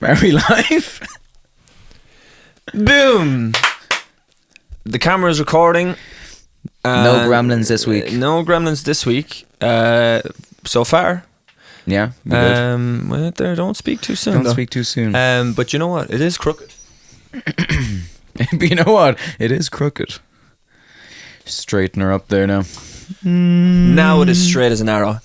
Are we live? Boom! The camera's recording. No gremlins this week. No gremlins this week. So far. Yeah. Well, there, don't speak too soon. Don't though. speak too soon. But you know what? It is crooked. But you know what? It is crooked. Straighten her up there now. Now it is straight as an arrow.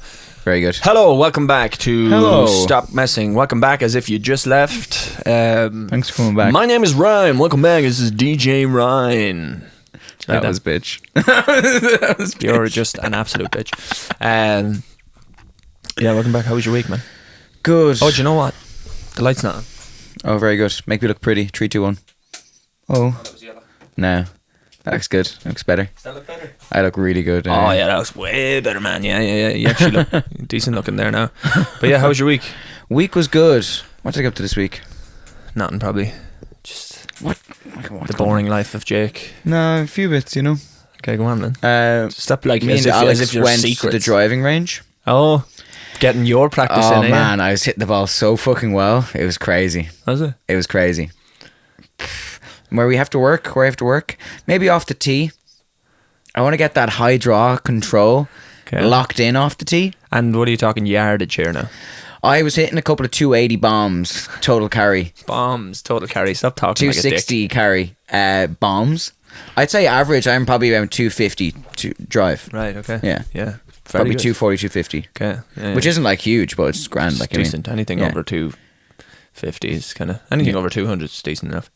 Very good. Hello, welcome back to Hello. Stop Messing. Welcome back as if you just left. Thanks for coming back. My name is Ryan. Welcome back. This is DJ Ryan. That was bitch. You're just an absolute bitch. Yeah, welcome back. How was your week, man? Good. Oh, do you know what? The light's not on. Oh, very good. Make me look pretty. 3, 2, 1. Oh. That was yellow. No. That looks good. That looks better. Does that look better? I look really good. Oh, yeah, that was way better, man. Yeah. You actually look decent looking there now. But yeah, how was your week? Week was good. What did I get up to this week? Nothing, probably. Just What? the boring life of Jake. No, a few bits, you know. Okay, go on, man. Stop like Me as and if, Alex as if you're went to secrets. the driving range. Oh, getting your practice Oh in, man, I was hitting the ball so fucking well. It was crazy. Was it? It was crazy. Where I have to work, maybe off the tee. I want to get that high draw control locked in off the tee. And what are you talking yardage here now? I was hitting a couple of 280 bombs total carry, Bombs, total carry. Stop talking like a dick. 260 carry bombs. I'd say average. I'm probably around 250 to drive. Right, okay. Yeah. Yeah. Probably good. 240, 250. Okay. Yeah, Which isn't like huge, but it's grand. it's Like I mean. decent. Anything Yeah. over 250 is kind of... Anything over 200 is decent enough.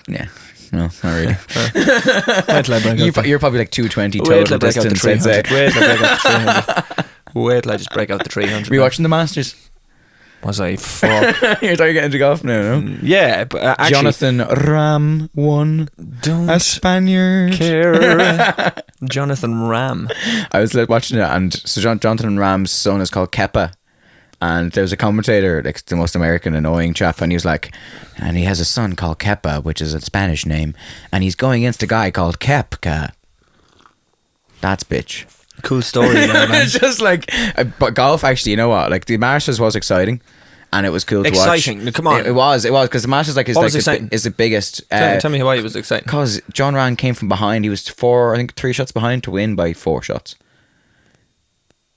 Yeah. No, not really. Wait till I break out the- You're probably like 220 Wait till total I break out the distance. I'd say. 300. Wait till I break out the 300. Wait till I just break out the 300. Were you watching the Masters? Was I? Fuck. You're getting into golf now, no? Yeah, but actually... Jonathan Ram won Don't a Spaniard. care. Jonathan Ram. I was like, watching it, and so Jonathan Ram's son is called Kepa, and there was a commentator, like the most American annoying chap, and he was like, and he has a son called Kepa, which is a Spanish name, and he's going against a guy called Kepka. That's bitch. Cool story there, man. It's just like, but golf actually, you know what? Like the Masters was exciting, and it was cool to watch. Exciting. No, come on. It was because the Masters like is What like was exciting? is the biggest. Tell me why it was exciting. Because John Ran came from behind. He was 3 shots behind to win by 4 shots.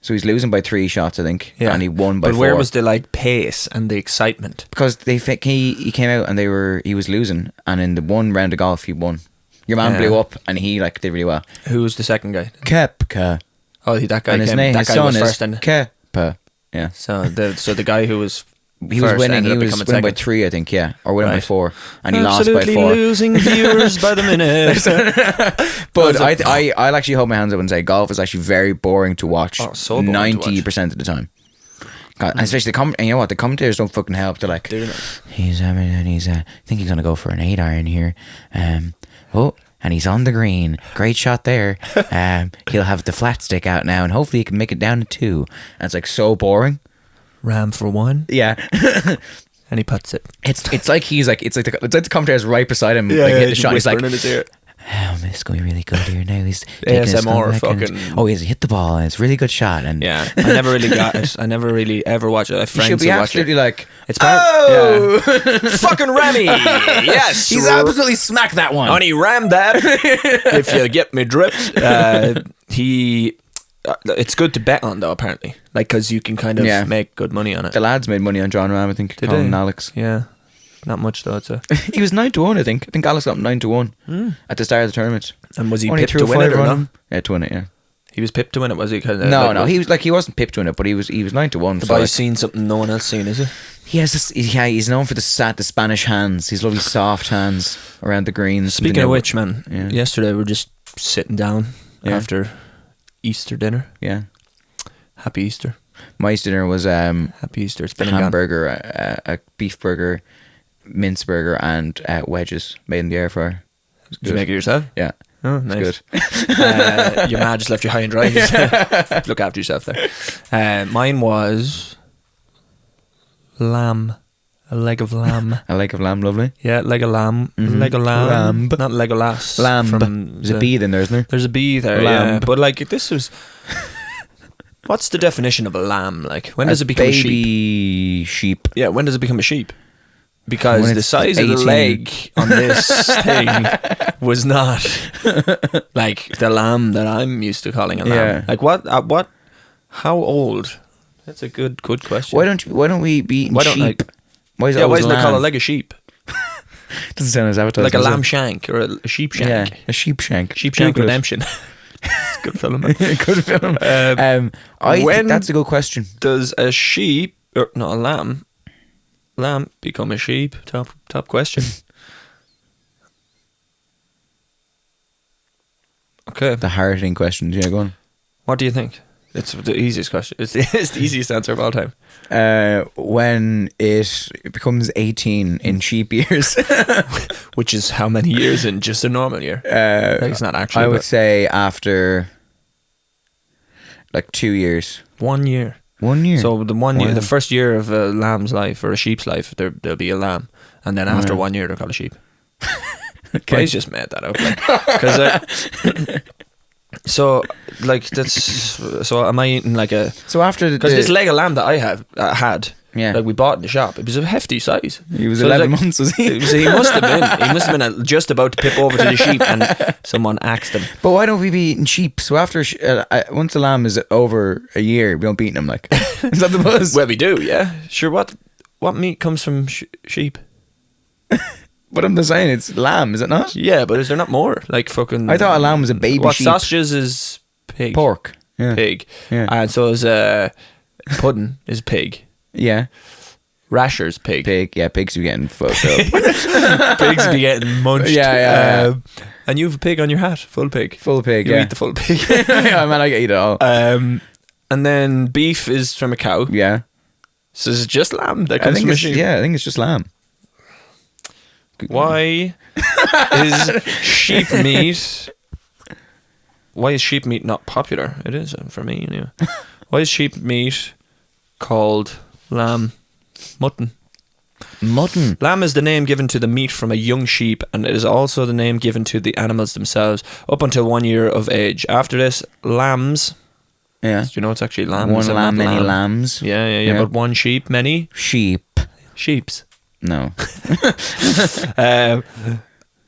So he's losing by 3 shots, I think, and he won by 4. But where was the like pace and the excitement? Because he came out and he was losing, and in the one round of golf he won. Your man blew up, and he like did really well. Who was the second guy? Kepka. Oh, that guy And his came. name, That his guy son was is first, and Kepa. Yeah. so the guy who was He was first winning. ended He up was becoming winning by second. 3, I think. Yeah, or winning by Right. 4, and he Absolutely lost by 4. losing viewers by the minute. But I'll actually hold my hands up and say golf is actually very boring to watch. Oh, so boring to watch. 90% of the time. God, and especially and you know what? The commentators don't fucking help. They're like, They're not. he's I think he's gonna go for an 8 iron here. And he's on the green. Great shot there. He'll have the flat stick out now, and hopefully he can make it down to 2. And it's like so boring. Ram for 1, Yeah. and he puts it. It's like the commentator's right beside him. Like, hitting the shot. He's like, in his ear. oh, it's going really good here now. He's taking his ASMR comeback and- fucking- oh, he's hit the ball. And it's a really good shot. And Yeah, I never really got it. I never really ever watched it. I have you should friends be who watch absolutely it. like, It's oh, yeah. Fucking Remy. Yes, he's absolutely smacked that one. And he rammed that. If you get me dripped, it's good to bet on though. Apparently, like because you can kind of make good money on it. The lads made money on John Ram, I think. Did Colin they? and Alex. Yeah, not much though. It's a. He was 9-1, I think. I think Alex got him 9-1 at the start of the tournament. And was he Only pipped threw to a win it 5 or on not? him. Yeah, to win it. Yeah. He was pipped to win it. Was he? No, he wasn't pipped to win it, but he was 9-1. The So boy's seen something no one else seen, is it? he has this. Yeah, he's known for the Spanish hands. His lovely soft hands around the greens. Speaking of which, man, Yeah. yesterday we were just sitting down after Easter dinner. Yeah. Happy Easter. My dinner was Happy Easter. It's been a and gone. hamburger, a beef burger, mince burger, and wedges made in the air fryer. Did you make it yourself? Yeah. Oh, It's nice. good. Your ma just left you high and dry. Look after yourself there. Mine was lamb. A leg of lamb. A leg of lamb, lovely. Yeah, leg of lamb. Leg of lamb. Lamb. Not Legolas. Lamb. There's a bee in there, isn't there? There's a bee there, Lamb. yeah. But like this was... What's the definition of a lamb? Like when does it become a sheep? baby sheep. Yeah, when does it become a sheep? because When the it's size of the 18. leg on this thing was not like the lamb that I'm used to calling a lamb. Yeah. Like how old? That's a good question. Why don't we be eating Why don't sheep? Why is it Yeah, why always isn't it called a lamb? leg of sheep? Doesn't sound as advertising. Like a does it? lamb shank or a sheep shank. Yeah, a sheep shank. Sheep Shank Google it. Redemption. It's a good film. Man. Good film. I when think that's a good question. Does a sheep, or not a lamb become a sheep? Top question. Okay. The hard-hitting questions. Yeah, go on. What do you think? It's the easiest question. It's the easiest answer of all time. When it becomes 18 in sheep years, Which is how many years in just a normal year? Like it's not actually. I would but say after like 2 years. 1 year. 1 year. So the 1 year, Wow. the first year of a lamb's life or a sheep's life, there'll be a lamb, and then after Wow. 1 year they're called a sheep. Okay. Well, he's just made that up, because so like that's so. Am I eating like a? So after Because this leg of lamb that I had, Yeah. like we bought in the shop, it was a hefty size. he was So it 11 like- months, was he? So he must have been just about to pip over to the sheep, and someone axed him. But why don't we be eating sheep? So after once the lamb is over a year, we don't be eating them. Like, is that the buzz? Well, we do, yeah. Sure. What meat comes from sheep? But I'm just saying, it's lamb, is it not? Yeah, but is there not more? Like fucking. I thought a lamb was a baby What sheep. sausages is pig. Pork. Yeah. Pig. Yeah. And so is pudding is pig. Yeah. Rashers pig. Pig. Yeah, pigs are getting fucked up. Pigs be getting munched. Yeah. And you have a pig on your hat, full pig. Full pig, You yeah. eat the full pig. Yeah, man, I can eat it all. And then beef is from a cow. Yeah. So is it just lamb that I comes think from a it's, sheep? yeah, I think it's just lamb. Why is sheep meat? Why is sheep meat not popular? It is for me, anyway. Why is sheep meat called lamb mutton? Mutton. Lamb is the name given to the meat from a young sheep, and it is also the name given to the animals themselves up until 1 year of age. After this, lambs. Yeah. Do you know it's actually lambs? One and lamb, not many lamb? lambs. Yeah. But one sheep, many Sheep. sheeps. No.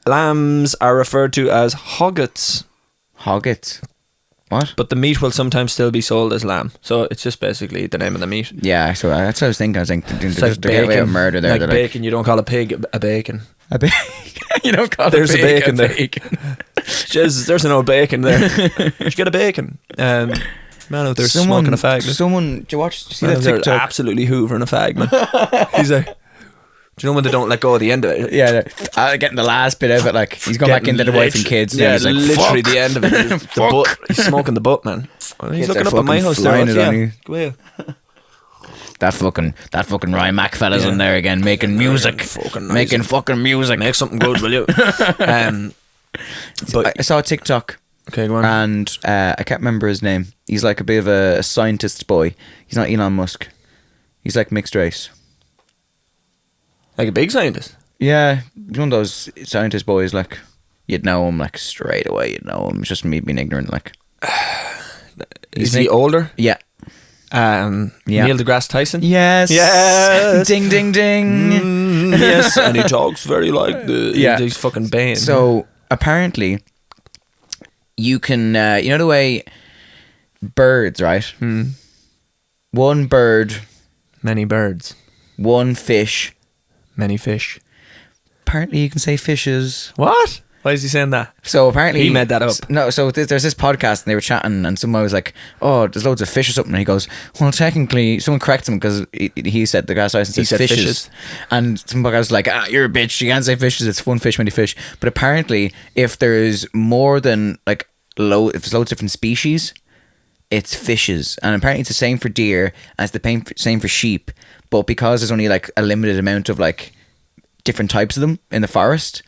Lambs are referred to as hoggets, Hoggets. What? but the meat will sometimes still be sold as lamb. So it's just basically the name of the meat. Yeah, so that's what I was thinking. I was thinking, It's they're like getting away with murder there. Like They're bacon, you don't call a pig a bacon. a bacon. You don't call There's it a bacon there. bacon. Jeez, there's an old bacon there. Did you get a bacon? Man out there smoking a fag. Someone, do you watch? See Man that out there TikTok? absolutely hoovering a fag, man. He's like, do you know when they don't let go of the end of it? Yeah, getting the last bit of it. Like he's going back Getting into the wife and kids. Yeah, and he's like, literally fuck. the end of it. The Fuck. butt. He's smoking the butt, man. He's Kids looking are up at my fucking house there. flying it on Yeah. you. Go here. That fucking Ryan Mac fella's Yeah. in there again, making music, Fucking nice. making fucking music. Make something good, will you? But I saw a TikTok okay, go on. and I can't remember his name. He's like a bit of a scientist boy. He's not Elon Musk. He's like mixed race. Like a big scientist. Yeah, he's one of those scientist boys. Like you'd know him like straight away. You'd know him. It's just me being ignorant. Like Is he older? yeah. Yeah. Neil deGrasse Tyson. Yes. Yes. Ding ding ding. Yes, and he talks very like the Yeah. He's fucking Bane. So apparently, you can you know the way birds, right? One bird, many birds, one fish. many fish. Apparently, you can say fishes. What? Why is he saying that? So apparently He made that up. No, so there's this podcast and they were chatting and someone was like, "Oh, there's loads of fish or something." And he goes, "Well, technically," someone corrects him because he said the guy's license He says said fishes. fishes. And some guy was like, "Ah, you're a bitch. You can't say fishes. It's one fish, many fish." But apparently, if there's more than like if there's loads of different species, it's fishes. And apparently, it's the same for deer and it's the same for sheep. But because there's only like a limited amount of like different types of them in the forest.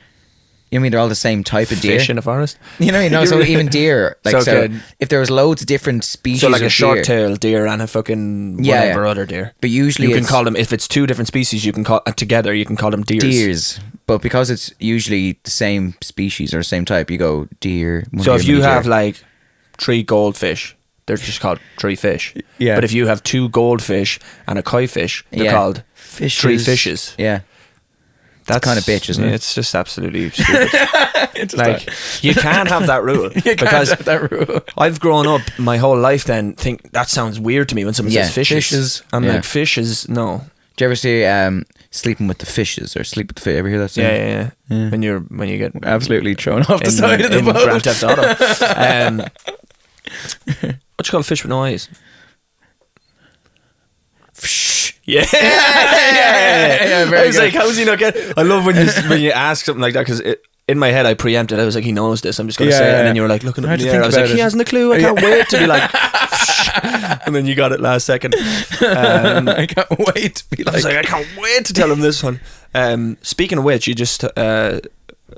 You know what I mean? They're all the same type of deer. Fish in the forest. You know, so even deer, like So good. if there was loads of different species, So like a of short-tailed deer and a fucking Yeah, whatever yeah. other deer. but usually You can it's call them, if it's two different species, you can call together. You can call them deers. deers. But because it's usually the same species or same type, you go deer. one So deer, if you many have deer. like 3 goldfish, they're just called 3 fish. Yeah. But if you have 2 goldfish and a koi fish, they're Yeah. called fishes, 3 fishes. Yeah, That's kind of bitch, isn't it? It's just absolutely stupid. It's Like, you can't have that rule. you because can't have that rule. I've grown up my whole life then think that sounds weird to me when someone Yeah, says fishes. fishes, I'm yeah. like, fishes, no. Do you ever see Sleeping with the Fishes or Sleep with the Fish? Ever hear that song? Yeah. Yeah. When you get Absolutely thrown off the in, side of the in boat. Grand Theft Auto. What you call a fish with no eyes? Yeah. Yeah, very I was good. like, how's he not get? I love when you ask something like that because in my head I preempted. I was like, he knows this. I'm just gonna Yeah, say it. yeah. And then you were like looking I up had in to the air. think I was like, about he it. hasn't a clue. I can't wait to be like. And then you got it last second. I can't wait to be I was like, I can't wait to tell him this one. Speaking of which, you just.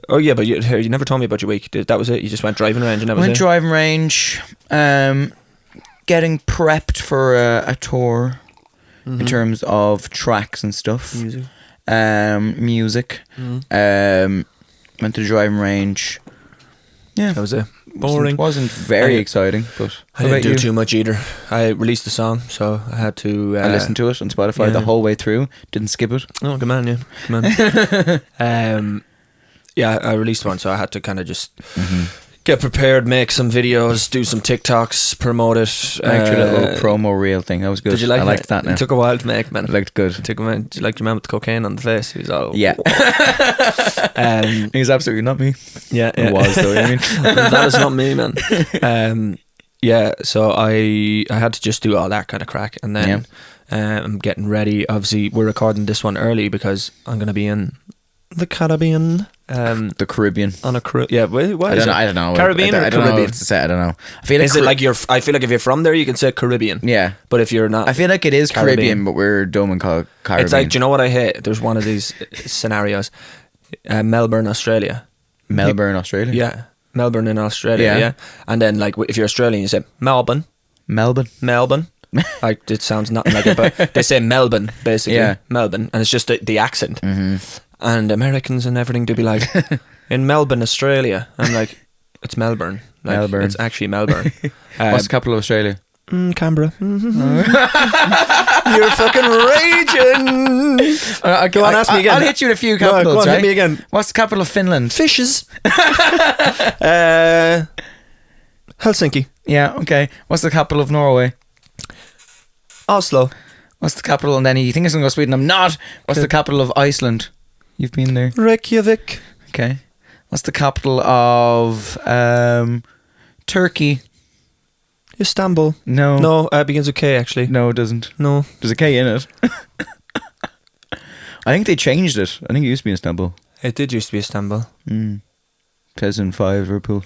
Oh yeah, but you never told me about your week. That was it. You just went driving range and that was went it. driving range, getting prepped for a tour in terms of tracks and stuff. Music. Music. Went to the driving range. Yeah, That was it. Boring. Wasn't very I- exciting, but I what didn't about do you? too much either. I released the song, so I had to. I listened to it on Spotify yeah. the whole way through. Didn't skip it. Oh, good man, yeah. Good man. Yeah, I released one, so I had to kind of just get prepared, make some videos, do some TikToks, promote it. I liked your little promo reel thing. That was good. Did you like I liked it? that now. It took a while to make, man. It looked good. It took a minute. Did you like your man with the cocaine on the face? He was all... Yeah. Um, He's absolutely not me. yeah. It was though. I mean, That is not me, man. Yeah, so I had to just do all that kind of crack, and then I'm getting ready. Obviously, we're recording this one early because I'm going to be in the Caribbean. the Caribbean. On a cruise. Yeah, what I is don't know. it? I don't know. Caribbean I or don't know Caribbean? what to say. I don't know. I feel like Is it like you're? I feel like if you're from there, you can say Caribbean. Yeah. But if you're not, I feel like it is Caribbean. Caribbean, but we're dumb and call it Caribbean. it's like, do you know what I hate? There's one of these scenarios. Melbourne, Australia. Melbourne, Australia. Yeah, Melbourne in Australia. Yeah. Yeah, and then like if you're Australian, you say Melbourne. Melbourne. Like it sounds nothing like it, but they say Melbourne basically. Yeah. Melbourne, and it's just the accent. And Americans and everything, they'd be like, in Melbourne, Australia. I'm like, it's Melbourne. Like, Melbourne. It's actually Melbourne. What's the capital of Australia? Canberra. You're fucking raging. Go on, ask me again. I'll hit you with a few Go on, capitals. hit right? me again. What's the capital of Finland? Fishes. Helsinki. Yeah. Okay. What's the capital of Norway? Oslo. What's the capital? And then you think it's gonna go Sweden? I'm not. What's the capital of Iceland? You've been there. Reykjavik. Okay. What's the capital of Turkey? Istanbul. No. No, it begins with K actually. No, it doesn't. No. There's a K in it. I think they changed it. I think it used to be Istanbul. It did used to be Istanbul. 2005 Liverpool.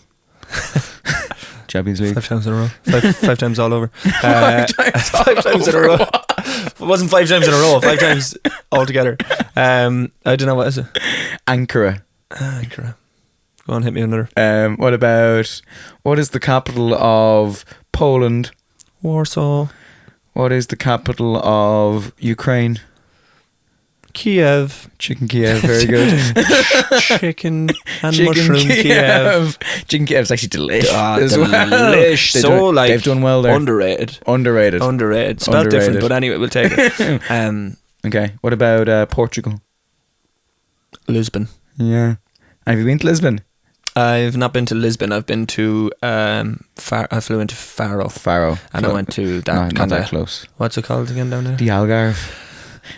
Champions League. 5 times in a row. Five times all over. 5 times in a row. It wasn't 5 times in a row. 5 times altogether. I don't know, what is it? Ankara. Ankara. Go on, hit me another. What is the capital of Poland? Warsaw. What is the capital of Ukraine? Kiev. Chicken Kiev, very good. Chicken and mushroom Kiev. Chicken Kiev's actually delicious. as well. Delish. They So do- like they've done well there. Underrated. Underrated. Spelled different, Underrated. but anyway, we'll take it. Okay, what about Portugal? Lisbon. Yeah. Have you been to Lisbon? I've not been to Lisbon. I've been to I flew into Faro. Faro. And I went to that not kind that of close. What's it called again down there? The Algarve.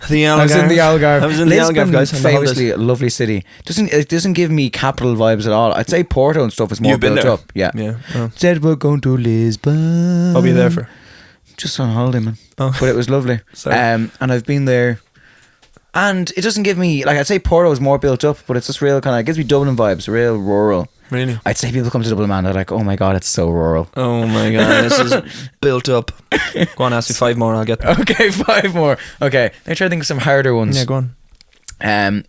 The Algarve. I was in the Algarve. I was in the Lisbon, Algarve, guys. on the holidays. famously a lovely city. It doesn't give me capital vibes at all. I'd say Porto and stuff is more You've been built there? up. Yeah. Yeah. Oh. Said we're going to Lisbon. I'll be there for. Just on holiday, man. Oh. But it was lovely. Sorry. And I've been there. And it doesn't give me, like, I'd say Porto is more built up, but it's just real kind of, it gives me Dublin vibes, real rural. Really? I'd say people come to Dublin, man, they're like, oh my God, it's so rural. Oh my god, this is built up. Go on, ask me 5 more. I'll get them. Okay, 5 more. Okay, let me try to think of some harder ones. Yeah, go on.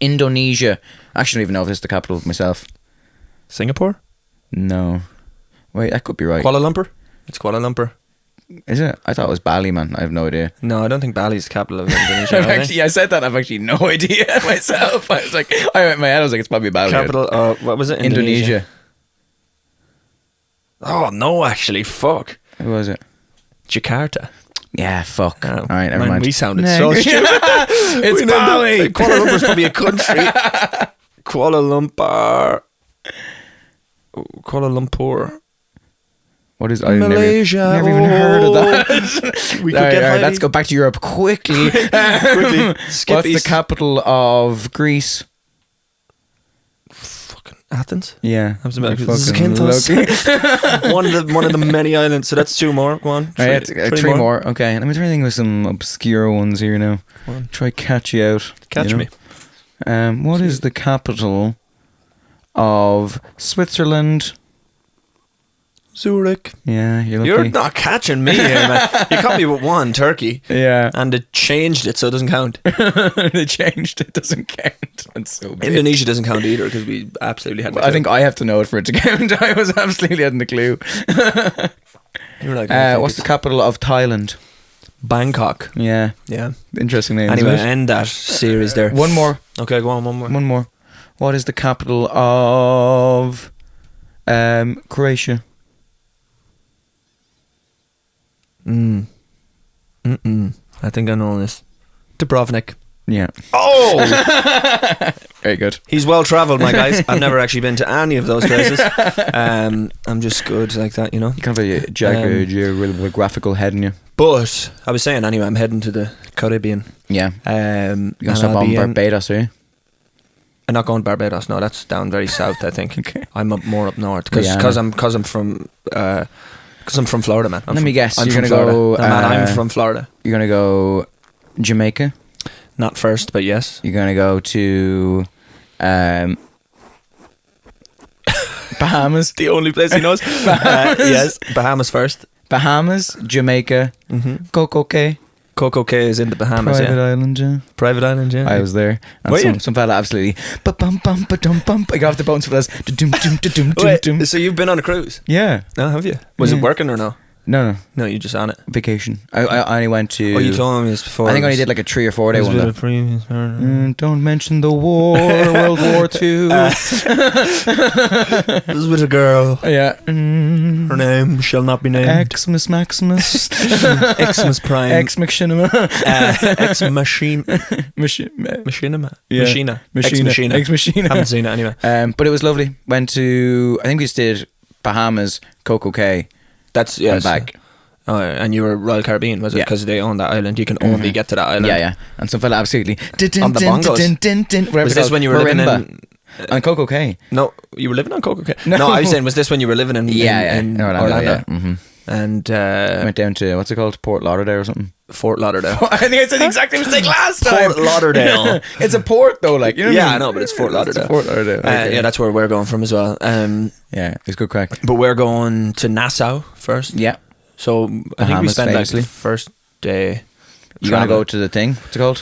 Indonesia. I actually don't even know if this is the capital myself. Singapore? No. Wait, I could be right. Kuala Lumpur? It's Kuala Lumpur. Is it? I thought it was Bali, man. I have no idea. No, I don't think Bali's the capital of Indonesia. I said that. I've actually no idea myself. I was like, in my head, I was like, it's probably Bali. Capital, what was it? Indonesia. Oh, no, actually, fuck. Who was it? Jakarta. Yeah, fuck. All right, never man, mind. we sounded Next. so stupid. It's We named Bali. it- Kuala Lumpur's probably a country. Kuala Lumpur. What is I Malaysia. Never even heard of that. We could All right, get all right, highly- let's go back to Europe quickly. Quickly. What's the Skippies. capital of Greece? Fucking Athens. Yeah. I was about to Fucking Zakynthos. lucky. one of the many islands. So that's 2 more. Go on. All right, three more. Okay, let me try to think of some obscure ones here now. Go on. Try catch you out. Catch you me. know? What is the capital of Switzerland? Zurich. Yeah, you're lucky. You're not catching me here, man. You caught me with 1, Turkey. Yeah. And it changed it, so it doesn't count. They changed it. Doesn't count. That's so big. Indonesia doesn't count either because we absolutely had. I think I have to know it for it to count. I was absolutely hadn't a clue. you were like, What's the capital of Thailand? Bangkok? Yeah, Yeah. interesting name. Anyway, isn't it? end that series there. One more. Okay, go on. One more. One more. What is the capital of Croatia? I think I know this. Dubrovnik. Yeah. Oh, Very good. he's well travelled, my guys. I've never actually been to any of those places. I'm just good like that, you know. You kind of have a geographical head in you. But I was saying anyway, I'm heading to the Caribbean. Yeah. You're You're gonna stop on Barbados, are you? I'm not going to Barbados. No, that's down very south. I think. Okay. I'm more up north Yeah, because I'm from Florida, man. Let me guess, I'm you're from gonna Florida. go, No, man, I'm uh, from Florida. You're gonna go Jamaica. Not first, but yes. You're gonna go to Bahamas. The only place he knows. Yes, Bahamas first. Bahamas, Jamaica, Coco Cay, Coco Cay is in the Bahamas. private Yeah, island. Yeah. private island. Yeah, I was there. And Were you? some fella absolutely. Ba-bum-bum-ba-dum-bum. I got off the boat and some fellas. Da-dum-dum-da-dum-dum-dum. Wait, so you've been on a cruise? Yeah. No, have you? Was Yeah. it working or no? No. No, you just on it. Vacation. I only went to. Oh, you told me this before. I think I only did like a 3 or 4 day one. Though. Previous. Don't mention the war, World War II. This was with a girl. Yeah. Her name shall not be named. Xmas Maximus. Xmas Prime. Ex Machinima. Ex Machine. Machinima. Machina. Machina. Ex Machina. Ex Machina. Haven't seen it anyway. But it was lovely. Went to, I think we just did Bahamas, Coco Cay, That's and yes. back. Oh, and you were Royal Caribbean, was it? Yeah. Because they own that island. You can only get to that island. Yeah. And some fella absolutely. On the bongos. Was this when you were living in? On Coco Cay? No, you were living on Coco Cay. No. No, I was saying, was this when you were living in? in Orlando? Yeah. Mm-hmm. And Went down to, what's it called? Port Lauderdale or something? Fort Lauderdale. I think I said the exact mistake last time. Port Lauderdale. It's a port though, like, you know what Yeah, I mean? I know, but it's Fort Lauderdale. It's Fort Lauderdale. Okay. Yeah, that's where we're going from as well. Yeah, it's good crack. But we're going to Nassau first. Yeah. So I think we Bahamas, spent famously. like the first day. You gonna traveling. go to the thing? What's it called?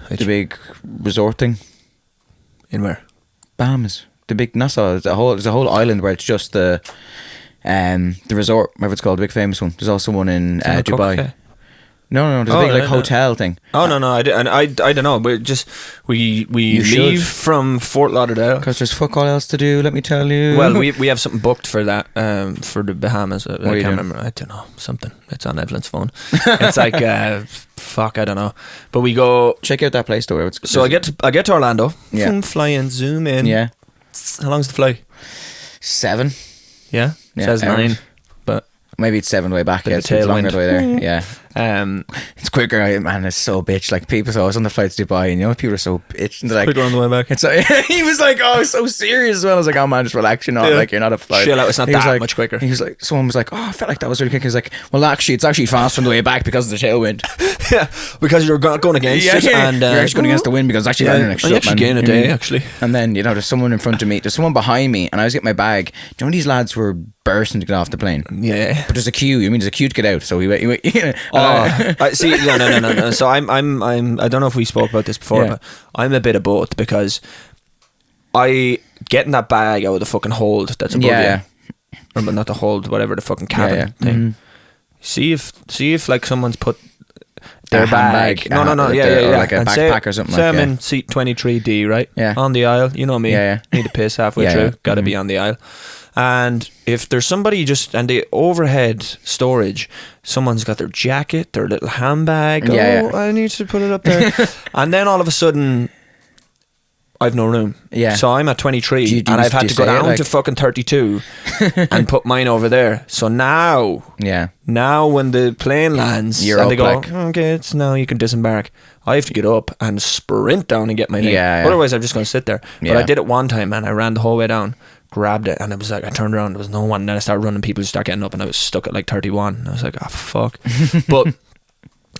Which- The big resort thing? in where? Bahamas. The big Nassau. There's a whole island where it's just the resort, whatever it's called, the big famous one. There's also one in Dubai. Okay. No, there's a Oh, big like no. hotel thing. Oh no, I don't know. We're just we You leave should. from Fort Lauderdale. Because there's fuck all else to do, let me tell you. Well, we have something booked for that for the Bahamas. I are you can't doing? remember. I don't know something. It's on Evelyn's phone. It's like fuck. I don't know. But we go. Check out that place though. It's, So I get to Orlando. Yeah. Fly in, zoom in. Yeah. How long's the flight? 7. Yeah. Yeah, Says hours. 9. But Maybe it's 7 the way back. Bit Yeah, of it's longer tailwind. the way there. Yeah. um, It's quicker, man. It's so bitch. Like people, so I was on the flight to Dubai, and you know, people are so bitch. And they're like, quicker on the way back. it's like, he was like, oh, so serious as well. I was like, oh man, just relax. You're not Yeah. like you're not a flight. Chill out, it's not He was that like- much quicker. He was like, someone was like, oh, I felt like that was really quick. He was like, well, actually, it's actually fast on the way back because of the tailwind. Yeah, because you're going against it, and you're actually going against the wind because it's actually yeah, running next and you actually gain a day actually. And then you know, there's someone in front of me, there's someone behind me, and I was getting my bag. Do you know these lads were bursting to get off the plane? Yeah. But there's a queue. I mean, there's a queue to get out. So he went. Oh, I see. Yeah, no. So I'm. I don't know if we spoke about this before, Yeah. but I'm a bit of both because I getting that bag out of the fucking hold that's above Yeah. you, or not the hold, whatever the fucking cabin Yeah. thing. Mhm. See if like someone's put their A handbag, bag. No, like yeah, or yeah. like a And backpack or something Say like I'm that. in seat 23D, right? Yeah. On the aisle. You know me. Yeah, yeah. Need to piss halfway Yeah, through. yeah. Got to be on the aisle. And if there's somebody and the overhead storage, someone's got their jacket, their little handbag. Yeah, I need to put it up there. And then all of a sudden, I've no room. Yeah. So I'm at 23 Do you and I've had to go say it, down like- to fucking 32 and put mine over there. So now when the plane lands You're and they up, go, like- okay, it's now you can disembark, I have to get up and sprint down and get my thing. Yeah. Otherwise, I'm just going to sit there. But Yeah. I did it one time and I ran the whole way down, grabbed it, and it was like, I turned around, there was no one. And then I started running, people start getting up, and I was stuck at like 31. And I was like, oh, fuck. But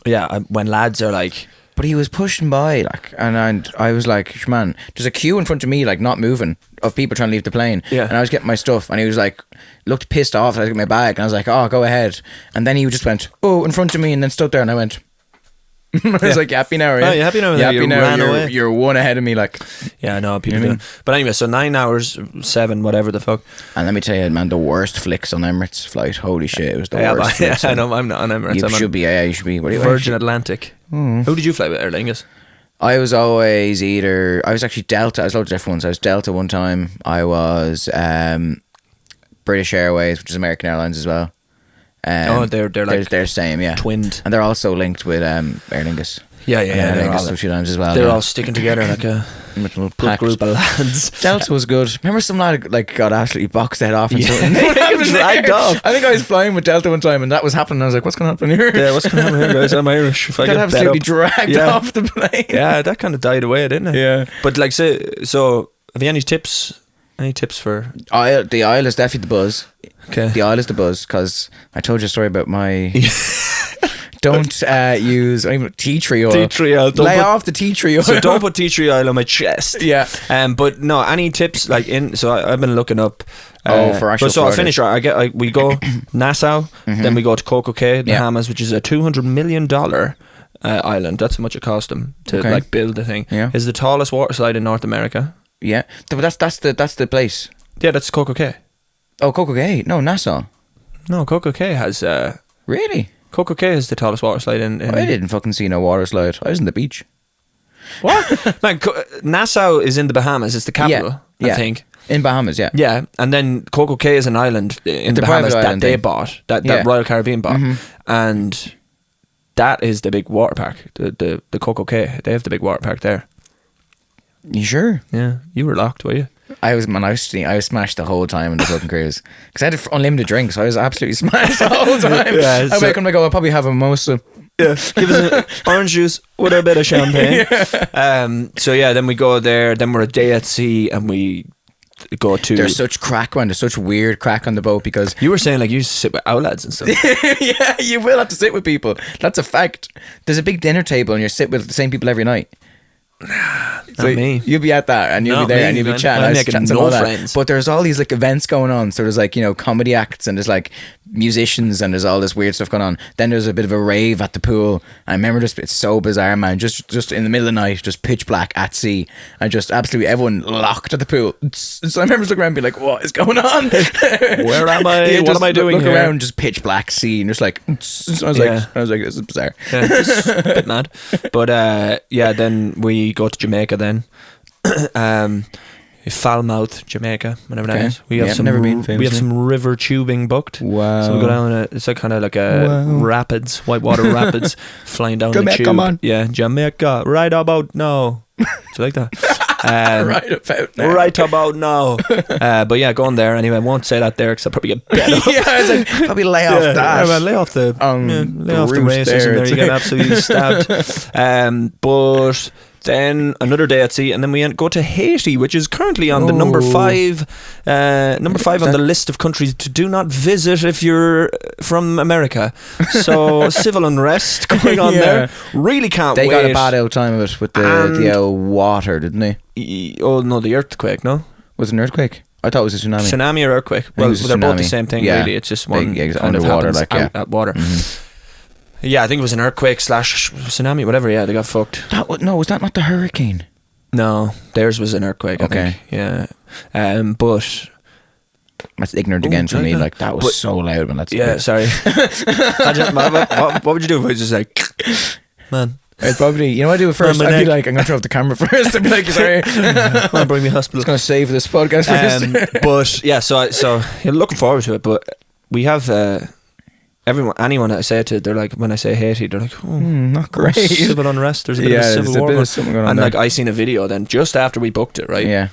yeah, when lads are like, But he was pushing by, like, and I was like, man, there's a queue in front of me, like, not moving, of people trying to leave the plane. Yeah. And I was getting my stuff, and he was like, looked pissed off. I was getting my bag, and I was like, oh, go ahead. And then he just went, oh, in front of me, and then stood there, and I went, I was like, you happy now, right? oh, you happy now? You happy You now? ran You're, away. you're one ahead of me, like. yeah, I know people You know do. what I But anyway, so 9 hours, 7, whatever the fuck. And let me tell you, man, the worst flicks on Emirates flight. Holy shit, it was the Yeah, worst but, flicks. I know, I'm not on Emirates. You I'm should on be, yeah, you should be. What do you Virgin Atlantic. Hmm. Who did you fly with, Aer Lingus? I was always I was actually Delta. I was loads of different ones. I was Delta one time. I was British Airways, which is American Airlines as well. Oh, they're like they're same, yeah. twinned. And they're also linked with Aer Lingus. Yeah, Aer they're Lingus all, a few times as well. they're yeah. all sticking together like a Little good pact. group of lads. Delta was good. Remember some lad like got absolutely boxed head off and Yeah. something? He got dragged off. I think I was flying with Delta one time and that was happening. I was like, what's going to happen here? Yeah, what's going on here, guys? I'm Irish. If I got get bet absolutely up. dragged Yeah. off the plane. Yeah, that kind of died away, didn't it? Yeah. But like, so have you any tips? Any tips for? The Isle is definitely the buzz. Okay. The Isle is the buzz because I told you a story about my. Don't use tea tree oil. Tea tree oil. Don't Lay put- off the tea tree oil. So don't put tea tree oil on my chest. Yeah. But no, any tips like I've been looking up. For actual but so I Florida. finish. We go Nassau, then we go to Coco Cay, Yeah. Bahamas, which is a $200 million island. That's how much it cost them to Okay. like build the thing. Yeah. Is the tallest water slide in North America. Yeah, but that's the place. Yeah, that's Coco Cay. Oh, Coco Cay. No, Nassau. No, Coco Cay has Really? Coco Cay is the tallest water slide in I didn't fucking see no water slide. I was in the beach. What? Man, Nassau is in the Bahamas. It's the capital, Yeah. I think. In Bahamas, yeah. Yeah, and then Coco Cay is an island in It's the a private Bahamas that island they thing. bought, that Yeah. Royal Caribbean bought, Mhm. and that is the big water park. The Coco Cay, they have the big water park there. You sure? Yeah, you were locked, were you? I was smashed the whole time on the fucking cruise because I had unlimited drinks. I was absolutely smashed the whole time. Yeah, I so- wake up and I go, I'll probably have a mimosa. Yeah, give us an orange juice with a bit of champagne. So yeah, then we go there. Then we're a day at sea, and we go to. There's such crack, man. There's such weird crack on the boat because You were saying like you sit with outlads and stuff. yeah, you will have to sit with people. That's a fact. There's a big dinner table and you sit with the same people every night. Not me. You'll be at that and you'll Not be there me, and you'll be man. chatting. I'm I was making chatting to no all that. friends. But there's all these like events going on. So there's like, comedy acts and there's like musicians and there's all this weird stuff going on. Then there's a bit of a rave at the pool. I remember just it's so bizarre, man. Just in the middle of the night, just pitch black at sea and just absolutely everyone locked at the pool. So I remember just looking around and being like, what is going on? Where am I? Yeah, What just am I doing look here? around, just pitch black sea and just like so Yeah. I was like, this is bizarre. Yeah, just a bit mad. But yeah, then we go to Jamaica then. Falmouth, Jamaica, whatever that Okay. is. We have Yeah, some never been, we have famously. some river tubing booked. Wow. So we go down it's like kind of like a Wow. rapids, whitewater rapids, flying down the Jamaica, tube. man. Yeah, Jamaica, right about now. Do you like that? Right about now. Right about now. But yeah, going there anyway. I won't say that there because I'll probably get bet up. Yeah, I was like, probably lay off that. Yeah, man, lay off the lay off the roost racism there. It's You get like- absolutely stabbed. But then another day at sea, and then we go to Haiti, which is currently on the number Oh. 5 on the list of countries to do not visit if you're from America. So civil unrest going on Yeah. there. Really can't They wait. got a bad old time of it with And- the old water, didn't they? Oh no, the earthquake. No, Was it an earthquake? I thought it was a tsunami. tsunami or earthquake. think Well, it was a they're both the tsunami. same thing. Yeah. Really, it's just one Big, kind of underwater, happens like, yeah. out at water. Mhm. Yeah, I think it was an earthquake / tsunami, whatever. Yeah, they got fucked. Was that not the hurricane? No, theirs was an earthquake. I Okay. think. Yeah, but That's ignorant Oh, again for like me. that. Like that was But- so loud, man. That's yeah, sorry. Imagine, what would you do if I was just like, man? I'd probably, you know what I'd do first? my I'd be neck. like, I'm going to throw up the camera first. I'd be like, sorry. I'm I'll bring me hospital. going to save this podcast first. But yeah, so yeah, looking forward to it. But we have anyone that I say it to, they're like, when I say Haiti, they're like, oh, Not great. civil unrest. There's a bit Yeah, of there's civil a war bit going. of something going on And there. like, I seen a video then just after we booked it, right? Yeah.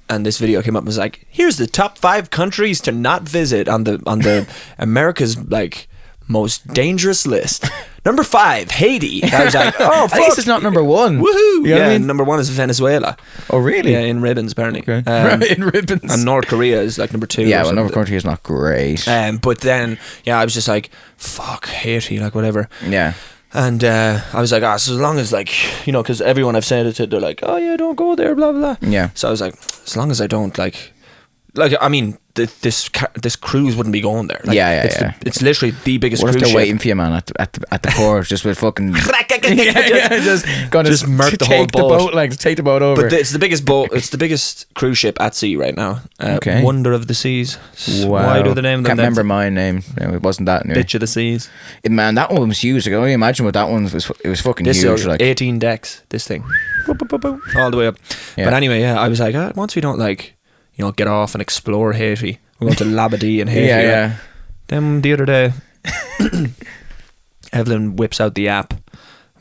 And this video came up and was like, here's the top 5 countries to not visit on the America's like most dangerous list. Number 5, Haiti. I was like, oh, fuck. At least it's not number 1. Woohoo! You know what I mean? Number 1 is Venezuela. Oh, really? Yeah, in ribbons apparently. Okay. Right, in ribbons. And North Korea is like number 2. Yeah, or well, North something. Country is not great. But then, yeah, I was just like, fuck Haiti, like whatever. Yeah. And I was like, so as long as like, you know, because everyone I've said it to, they're like, oh yeah, don't go there, blah blah. Yeah. So I was like, as long as I don't like I mean, this cruise wouldn't be going there. Like, Yeah, it's literally the biggest What if cruise they're ship. waiting for you, man, at the port, just with fucking... just gonna just murk the whole take the boat. boat, like take the boat over. But it's the biggest boat. It's the biggest cruise ship at sea right now. Okay. Wonder of the Seas. Wow. Why do the name of them? Can't remember my name. No, it wasn't that. Anyway. Bitch of the Seas. Man, that one was huge. I can only imagine what that one was. It was fucking This huge. is Like 18 decks. This thing, all the way up. Yeah. But anyway, yeah, I was like, once we don't like, you know, get off and explore Haiti, we're going to Labadee and Haiti. yeah. Then the other day, Evelyn whips out the app.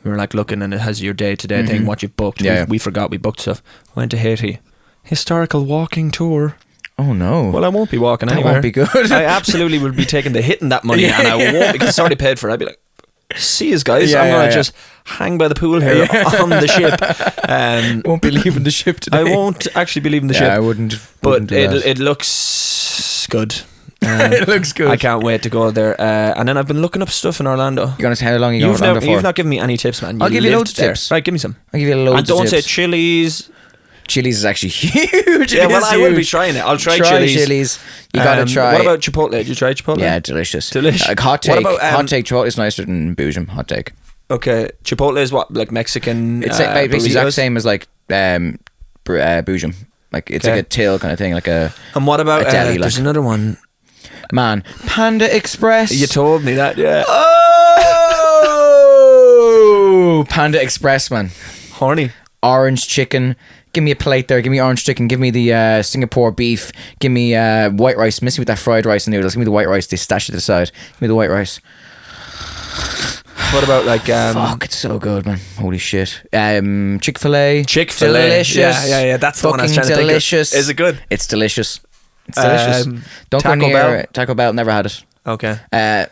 We were like looking, and it has your day-to-day thing, what you've booked. Yeah. We forgot we booked stuff. Went to Haiti, historical walking tour. Oh no. Well, I won't be walking that anywhere. won't be good. I absolutely will be taking the hit in that money, Yeah, and I yeah. won't because it's already paid for. I'd be like, see us guys, Yeah, I'm gonna yeah. just hang by the pool here on the ship. Won't be leaving the ship today. I won't actually be leaving the Yeah, ship, I wouldn't. but do that. it looks good. It looks good. I can't wait to go there. And then I've been looking up stuff in Orlando. You're gonna say how long you going Orlando for? You've not given me any tips, man. I'll give you lived loads of there. tips. Right, give me some. I'll give you loads And don't of say tips. Chili's. Chili's is actually huge. Yeah, It well, is I will be huge. trying it. I'll try Chili's. Chili's. You gotta try. What about Chipotle? Did you try Chipotle? Yeah, delicious. Delicious. Like hot What take. about, hot take. Chipotle is nicer than Boojum. Hot take. Okay, Chipotle is what, like Mexican? It's basically the exact burritos? same as like Boojum. Like it's Okay. like a till kind of thing. Like a And what about? a deli, There's like. another one. man. Panda Express. You told me that. Yeah. Oh, Panda Express, man. Horny. Orange chicken. Give me a plate there. Give me orange chicken. Give me the Singapore beef. Give me white rice. Miss me with that fried rice and noodles. Give me the white rice. They stash it to the side. Give me the white rice. What about like? Fuck, it's so good, man. Holy shit. Chick-fil-A. Chick-fil-A. Delicious. Yeah. That's the one I was trying to think of. delicious. Is it good? It's delicious. It's delicious. Don't Taco go near Bell? Taco Bell. Never had it. Okay.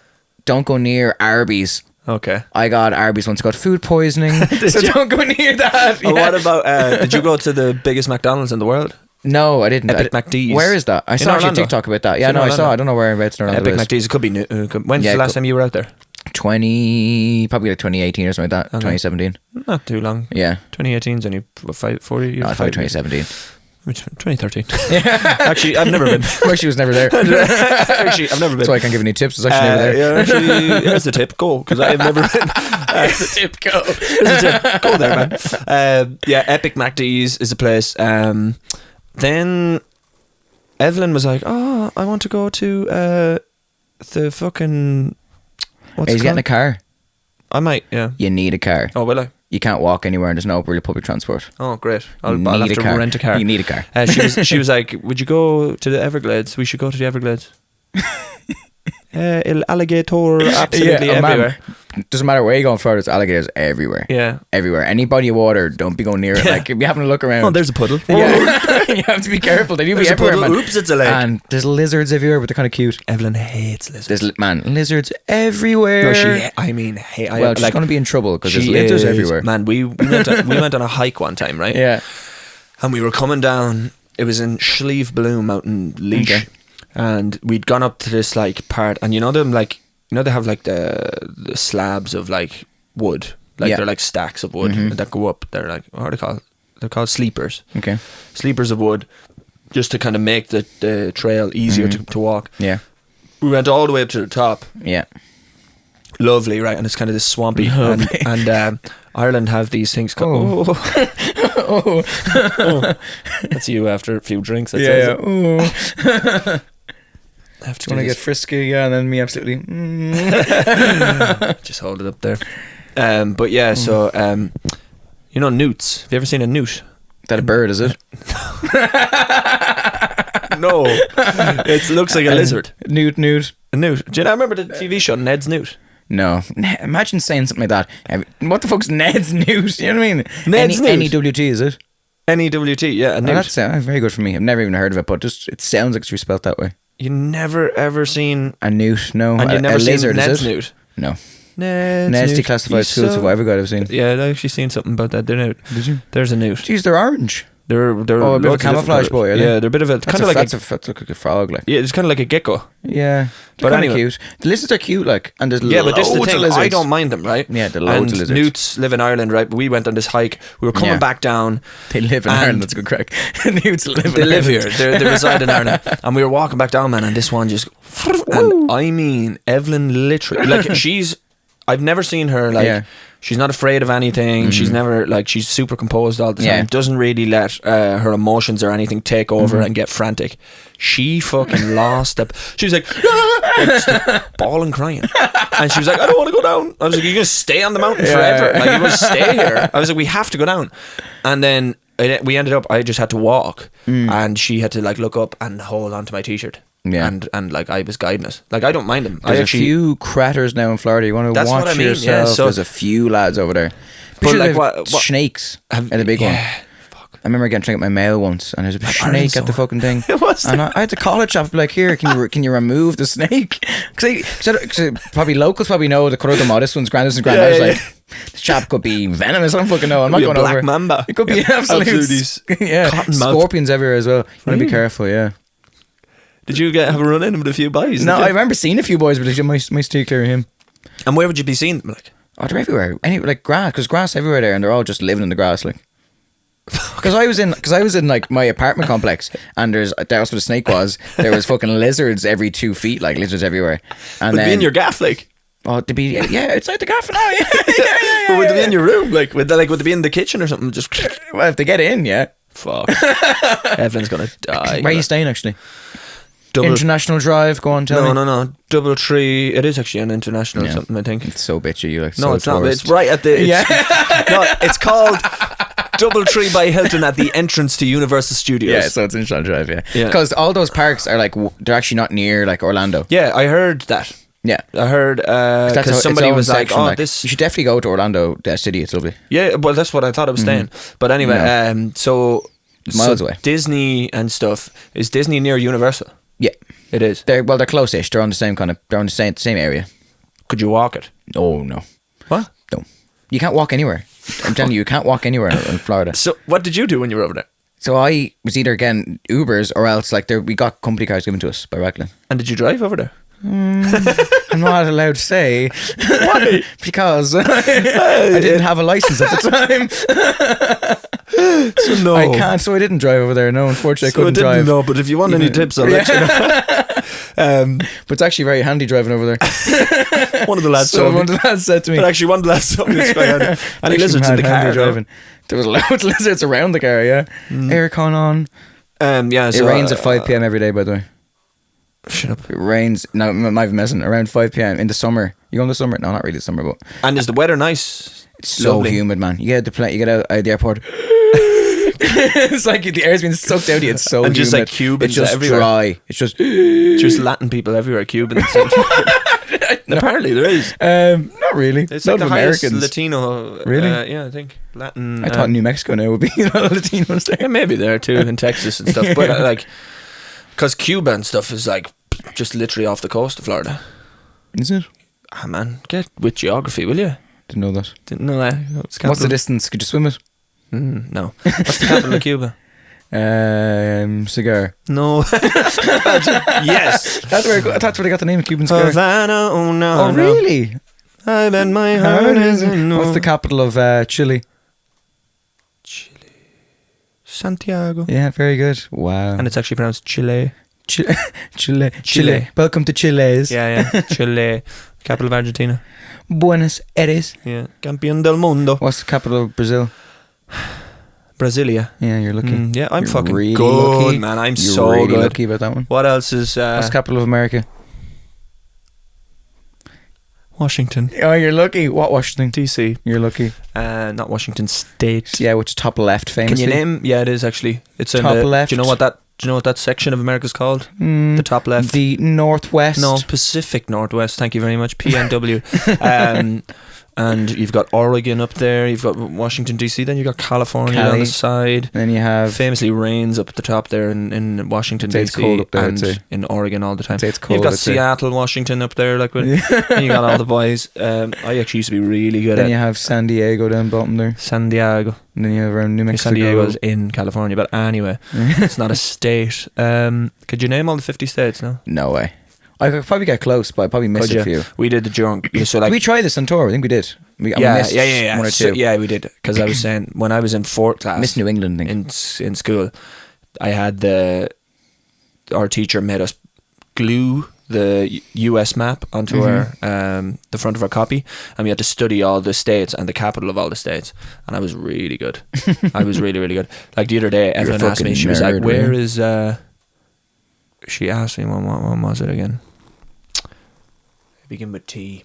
Don't go near Arby's. Okay. I got Arby's once. Got food poisoning. So don't go near that. And Yeah. what about? Did you go to the biggest McDonald's in the world? No, I didn't. Epic McD's. Where is that? I In saw actually Orlando. TikTok about that. It's Yeah, in no, I Orlando. saw. I don't know where it's in Orlando. Epic is. McD's. It could be new. When's Yeah, the last time you were out there? 20, probably like 2018 or something like that. Okay. 2017. Not too long. Yeah. 2018's only 4 years. No, I thought 2017. 2013. Actually, I've never been. Well, she was never there. Actually, I've never been. That's why I can't give any tips. It's actually never there. Yeah, actually, here's the tip. Go, because I've never been. Here's the tip. Go. Here's the tip. Go there, man. Yeah, Epic McD's is a place. Then Evelyn was like, "Oh, I want to go to the fucking what's Are it you getting a called? car? I might. Yeah. You need a car. Oh, will I? You can't walk anywhere and there's no really public transport. Oh, great. I'll You have need to a car. rent a car. You need a car. She was like, "Would you go to the Everglades? We should go to the Everglades." El alligator absolutely Yeah, oh, man. everywhere. Doesn't matter where you go in Florida, there's alligators everywhere. Yeah. Everywhere. Any body of water, don't be going near it. Yeah. Like, if you're having a look around. Oh, there's a puddle. Yeah. You have to be careful. They do be There's a everywhere, puddle. man. Oops, it's a lake. And there's lizards everywhere, but they're kind of cute. Evelyn hates lizards. There's lizards everywhere. No, Well, she's going to be in trouble because there's lizards everywhere. Man, we went on a hike one time, right? Yeah. And we were coming down. It was in Slieve Bloom out in Laois. Okay. And we'd gone up to this like part, and you know them like, you know they have like the slabs of like wood, like Yeah. they're like stacks of wood that go up. They're like, what are they called? They're called sleepers. Okay. Sleepers of wood, just to kind of make the trail easier to walk. Yeah. We went all the way up to the top. Yeah. Lovely, right? And it's kind of this swampy. Lovely. And Ireland have these things called. Oh. That's you after a few drinks. That Yeah. says it. Oh. I have to Do you want to do get frisky? Yeah, and then me absolutely. this. Just hold it up there. But yeah, so you know newts. Have you ever seen a newt? That a bird, is it? No, it looks like a lizard. Newt. A newt. Do you not remember the TV show Ned's Newt? No. Imagine saying something like that. What the fuck's Ned's Newt? You know what I mean? Ned's Newt. NEWT, is it? NEWT, yeah, a Oh, newt. that's very good for me. I've never even heard of it, but just it sounds like it's spelled that way. You never ever seen A newt, no. and you a never seen lizard, Ned's is it? Newt. No. Ned's Ned's Newt. declassified schools of whatever God I've seen. Yeah, I've actually seen something about that. Did you? There's a newt. Jeez, they're orange. They're Oh, a bit of a loads different camouflage colours. boy, are they? Yeah, they're a bit of a kind of like that's like a frog, like. yeah, it's kind of like a gecko. Yeah, But but anyway. cute. The lizards are cute, like, and there's Yeah, but this is the loads of thing. lizards. I don't mind them, right? Yeah, the and loads of lizards. newts live in Ireland, right? But we went on this hike. We were coming Yeah. back down. They live in and Ireland. That's a good crack. Newts live in They live here. Ireland. They reside in Ireland. And we were walking back down, man, and this one just and I mean, Evelyn literally like I've never seen her like. Yeah. She's not afraid of anything. She's never like she's super composed all the time. Yeah. Doesn't really let her emotions or anything take over and get frantic. She fucking lost it. She was like, just bawling, crying, and she was like, I don't want to go down. I was like, you're gonna stay on the mountain forever. Like you're gonna stay here. I was like, we have to go down, and then we ended up. I just had to walk, and she had to like look up and hold onto my t-shirt. Yeah. and like I was guiding us. Like I don't mind them. There's I actually, a few craters now in Florida. You want to That's watch what I mean, yeah, yourself. so- There's a few lads over there. But Sure, like they've what- snakes are the big one. Fuck. I remember getting to get my mail once, and there's a snake Ireland's at the so- fucking thing. What's And I had to call it shop, be like, here, can you remove the snake? Because probably locals probably know the colour of the modest ones, grandest and granddads. Yeah, yeah, Like, this chap could be venomous. I don't fucking know. I'm not Could be a going black over. mamba. It could be Yeah, absolutely. absolutely Yeah, cotton mouth. scorpions everywhere as well. You want to be careful. Yeah. Did you have a run in with a few boys? No, Did I you? remember seeing a few boys, but they might steer clear of him. And where would you be seeing them? Like, Oh, they're everywhere. Like grass, because grass everywhere there, and they're all just living in the grass, like. Because I was in like my apartment complex, and that's where the snake was. There was fucking lizards every 2 feet, like lizards everywhere. And would then they be in your gaff, like? oh, to be outside the gaff now, yeah. Or would they be in your room, like? Would they be in the kitchen or something? Just Well, if they get in, yeah. fuck. Evelyn's gonna die. Where are you staying actually? Double, International Drive. Go on, tell me. no. DoubleTree. It is actually an international Yeah. something, I think. It's so bitchy. You like. No, so it's not. tourist. It's right at the. It's, Yeah. no, it's called DoubleTree by Hilton at the entrance to Universal Studios. Yeah, so it's International Drive. Yeah. Yeah. Because all those parks are like they're actually not near like Orlando. Yeah, I heard that. Yeah. I heard That's because its somebody own was like, section, "Oh, this." You should definitely go to Orlando, that city. It's lovely. Yeah, well, that's what I thought I was staying. But anyway, No. so Miles away. Disney and stuff. Is Disney near Universal? Yeah. It is. They're close-ish. They're on the same they're on the same area. Could you walk it? Oh no, What? no, you can't walk anywhere. I'm telling you can't walk anywhere in Florida. So, what did you do when you were over there? So I was either getting Ubers or else like we got company cars given to us by Raglan. And did you drive over there? I'm not allowed to say Why? because I didn't have a license at the time. So no, I can't, so I didn't drive over there. No, unfortunately, I So I couldn't didn't drive. know. But if you want any Even- tips, I'll let you know. But it's actually very handy driving over there. One of the lads So told one me. of the lads said to me, But actually, one of the lads told me it's quite handy. Any Actually lizards in the mad handy car? driving. There was loads of lizards around the car. Yeah, aircon on. Yeah. It So, rains at 5 p.m. every day. By the way. Shut up. It rains. No, I might be messing. Around 5 p.m. in the summer. You go in the summer? No, not really the summer, but And is the weather nice? it's so Lovely. humid, man. You get the plane. You get out of the airport. It's like the air's being sucked out of you. It's so And just, humid. like, Cubans It's just everywhere. dry. It's just Just Latin people everywhere, Cubans. Apparently there is. not really. It's Not like the of highest Americans. Latino. Really? Yeah, I think Latin. I thought New Mexico now would be a lot of Latinos there. Yeah, maybe there too in Texas and stuff. But like, because Cuba and stuff is like just literally off the coast of Florida. Is it? Ah man, get with geography, will you? Didn't know that. Didn't know that. What's the distance? Could you swim it? No. What's the capital of Cuba? Cigar. No. Yes. That's where they got the name of Cuban cigar. Havana, oh no. Oh, no. really? I bet my heart is in no. What's the capital of Chile? Santiago. Yeah, very good. Wow. And it's actually pronounced Chile. Chile. Chile. Welcome to Chile's. Yeah. Chile. Capital of Argentina. Buenos Aires. Yeah. Campeón del mundo. What's the capital of Brazil? Brasilia. Yeah, you're lucky. Yeah, I'm You're fucking really good, lucky. man. I'm You're so really good. lucky about that one. What else is... What's the capital of America? Washington, Oh, you're lucky. What Washington? D.C. You're lucky. Not Washington State. Yeah, which is top left, Can famously. you name? Yeah, it is actually. It's in Top the. left. Do you know what that section of America's called? The top left. The northwest. No, Pacific Northwest. Thank you very much. PNW. And you've got Oregon up there. You've got Washington D.C. Then you've got California Cali. on the side. Then you have. Famously rains up at the top there in Washington Say it's D.C. cold up there, and too. in Oregon all the time. Say it's cold, You've got I'd say. Seattle, Washington up there. Like, and you got all the boys. I actually used to be really good Then at you have San Diego down bottom there. San Diego. And then you have around New Mexico. San Diego's in California, but anyway, it's not a state. Could you name all the 50 states now? No way. I could probably get close, but I probably missed Could a you? few. We did the junk. So like, Did we try this on tour? I think we did. We yeah, missed one or So, two. yeah, we did. Because I was saying when I was in fourth class, Missed New England, I think. in school, I had our teacher made us glue the US map onto our the front of our copy, and we had to study all the states and the capital of all the states, and I was really good. I was really, really good. Like the other day, You're a Evelyn asked me, fucking she was like, nerd, "Where really. is?" She asked me, "What was it again?" Begin with T.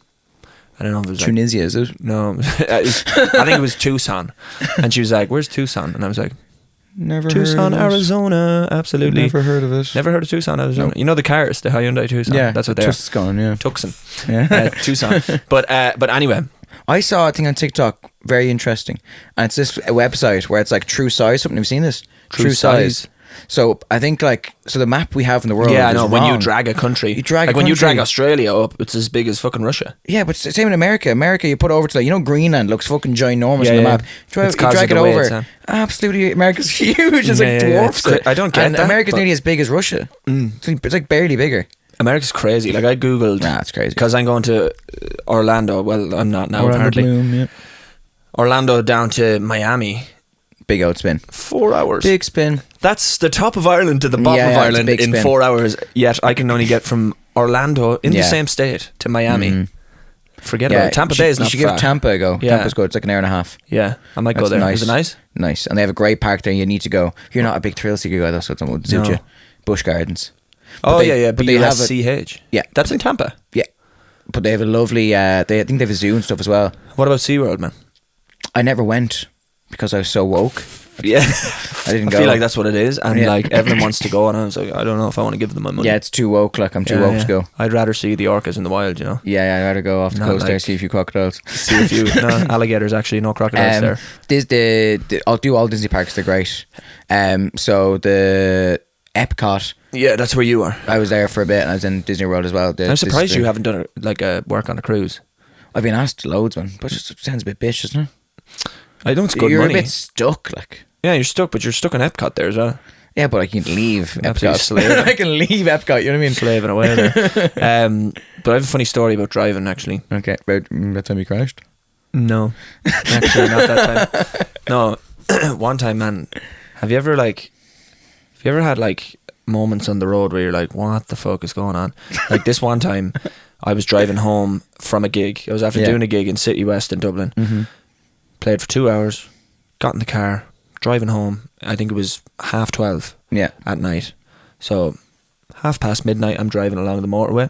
I don't know if it was like, Tunisia, is it? no, I think it was Tucson, and she was like, "Where's Tucson?" And I was like, Never Tucson, heard of it. Arizona, absolutely. Never heard of it. Never heard of Tucson, Arizona. Nope. You know the cars, the Hyundai Tucson. Yeah, That's what they are. Tucson, yeah. Tucson, Yeah. Tucson. But anyway, I saw a thing on TikTok, very interesting, and it's this website where it's like True Size. Something, have you seen this? True Size. So I think so the map we have in the world. yeah, I is know. When you wrong. drag a country, You drag a like when you drag country. Australia up, it's as big as fucking Russia. Yeah, but it's the same in America. America, you put over to Greenland looks fucking ginormous Yeah, on the yeah. map. It's You 'cause drag of it the way over. it's, Absolutely, America's huge. It's Yeah, like yeah, yeah. dwarfs It's it. I don't get and that. America's but nearly as big as Russia. It's like barely bigger. America's crazy. Like I googled, Nah, it's crazy. because I'm going to Orlando. Well, I'm not now. Apparently, yeah. Orlando down to Miami, Big old spin. 4 hours. Big spin. That's the top of Ireland to the bottom Yeah, of yeah, it's a Ireland big in spin. 4 hours. Yet I can only get from Orlando in the Yeah. same state to Miami. Forget Yeah, about it. Tampa Bay is you not should far. give Tampa a go. Yeah. Tampa's good. It's like an hour and a half. Yeah, I might go That's there. Is it nice? Nice. And they have a great park there. You need to go. You're not a big thrill seeker guy, though, so it won't suit No. you. Busch Gardens. Oh they- yeah, but they have BUSCH. Yeah. That's in Tampa. Yeah. But they have a lovely, I think they have a zoo and stuff as well. What about SeaWorld, man? I never went because I was so woke. Yeah, I didn't I go. feel like that's what it is, and Yeah. like everyone wants to go, and I was like, I don't know if I want to give them my money. Yeah, it's too woke. Like, I'm too Yeah, woke yeah. to go. I'd rather see the orcas in the wild, you know. Yeah, I'd rather go off the Not coast there, like- see a few crocodiles. See a few alligators, actually, no crocodiles there. I'll do all Disney parks. They're great. So the Epcot, Yeah, that's where you are. I was there for a bit, and I was in Disney World as well. I'm surprised you haven't done a work on a cruise. I've been asked loads, man, but it just sounds a bit bitch, doesn't it? I know it's good You're money. a bit stuck, like. Yeah, you're stuck, but you're stuck in Epcot there as well. Yeah, but I can leave Absolute Epcot. slave. I can leave Epcot. You know what I mean? Slaving away there. But I have a funny story about driving, actually. Okay, about that time you crashed. No, actually not that time. No, one time, man. Have you ever had like moments on the road where you're like, what the fuck is going on? Like this one time, I was driving home from a gig. I was after Yeah. doing a gig in City West in Dublin. Played for 2 hours. Got in the car, driving home. I think it was 12:30 Yeah. at night. So midnight, I'm driving along the motorway.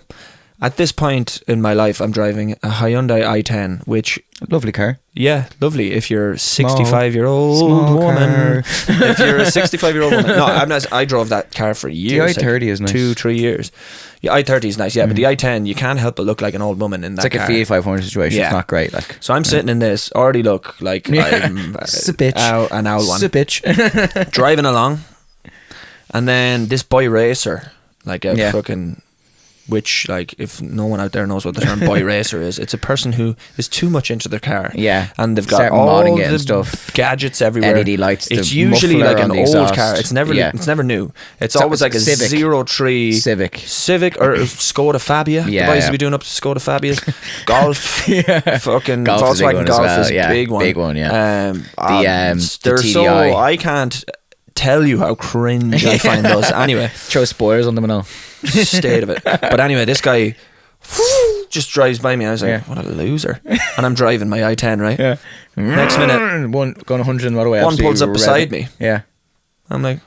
At this point in my life, I'm driving a Hyundai i10, which, Lovely car. yeah, lovely. If you're a 65-year-old small woman, car. if you're a 65-year-old woman, no, I'm not. I drove that car for years. The i30 is nice. 2-3 years. The i30 is nice, yeah, but the i10, you can't help but look like an old woman in that It's like car. a Fiat 500 situation. Yeah. It's not great. Like, So I'm sitting in this, already look like Yeah. I'm It's a bitch. an owl one. it's a bitch. Driving along, and then this boy racer, like a Yeah. fucking, which, like, if no one out there knows what the term boy racer is, it's a person who is too much into their car. Yeah. And they've got Start all modding it the and stuff. gadgets everywhere. LED lights, It's the usually muffler like on an the old exhaust. car. It's never Yeah. it's never new. It's So always like a Civic. 03 Civic. or Skoda Fabia. Yeah, The boys yeah. will be doing up to Skoda Fabias. Golf. Yeah. Fucking Golf is a big Volkswagen one as Golf well, is a yeah. big one. Big one, yeah. They're the so TDI. I can't tell you how cringe I find those. Anyway, Throw spoilers on them and all. state of it. But anyway, this guy just drives by me. I was like, Yeah. what a loser. And I'm driving my i10, right? Yeah. Next minute, One going 100 and what away. one pulls up beside me. Yeah. I'm like,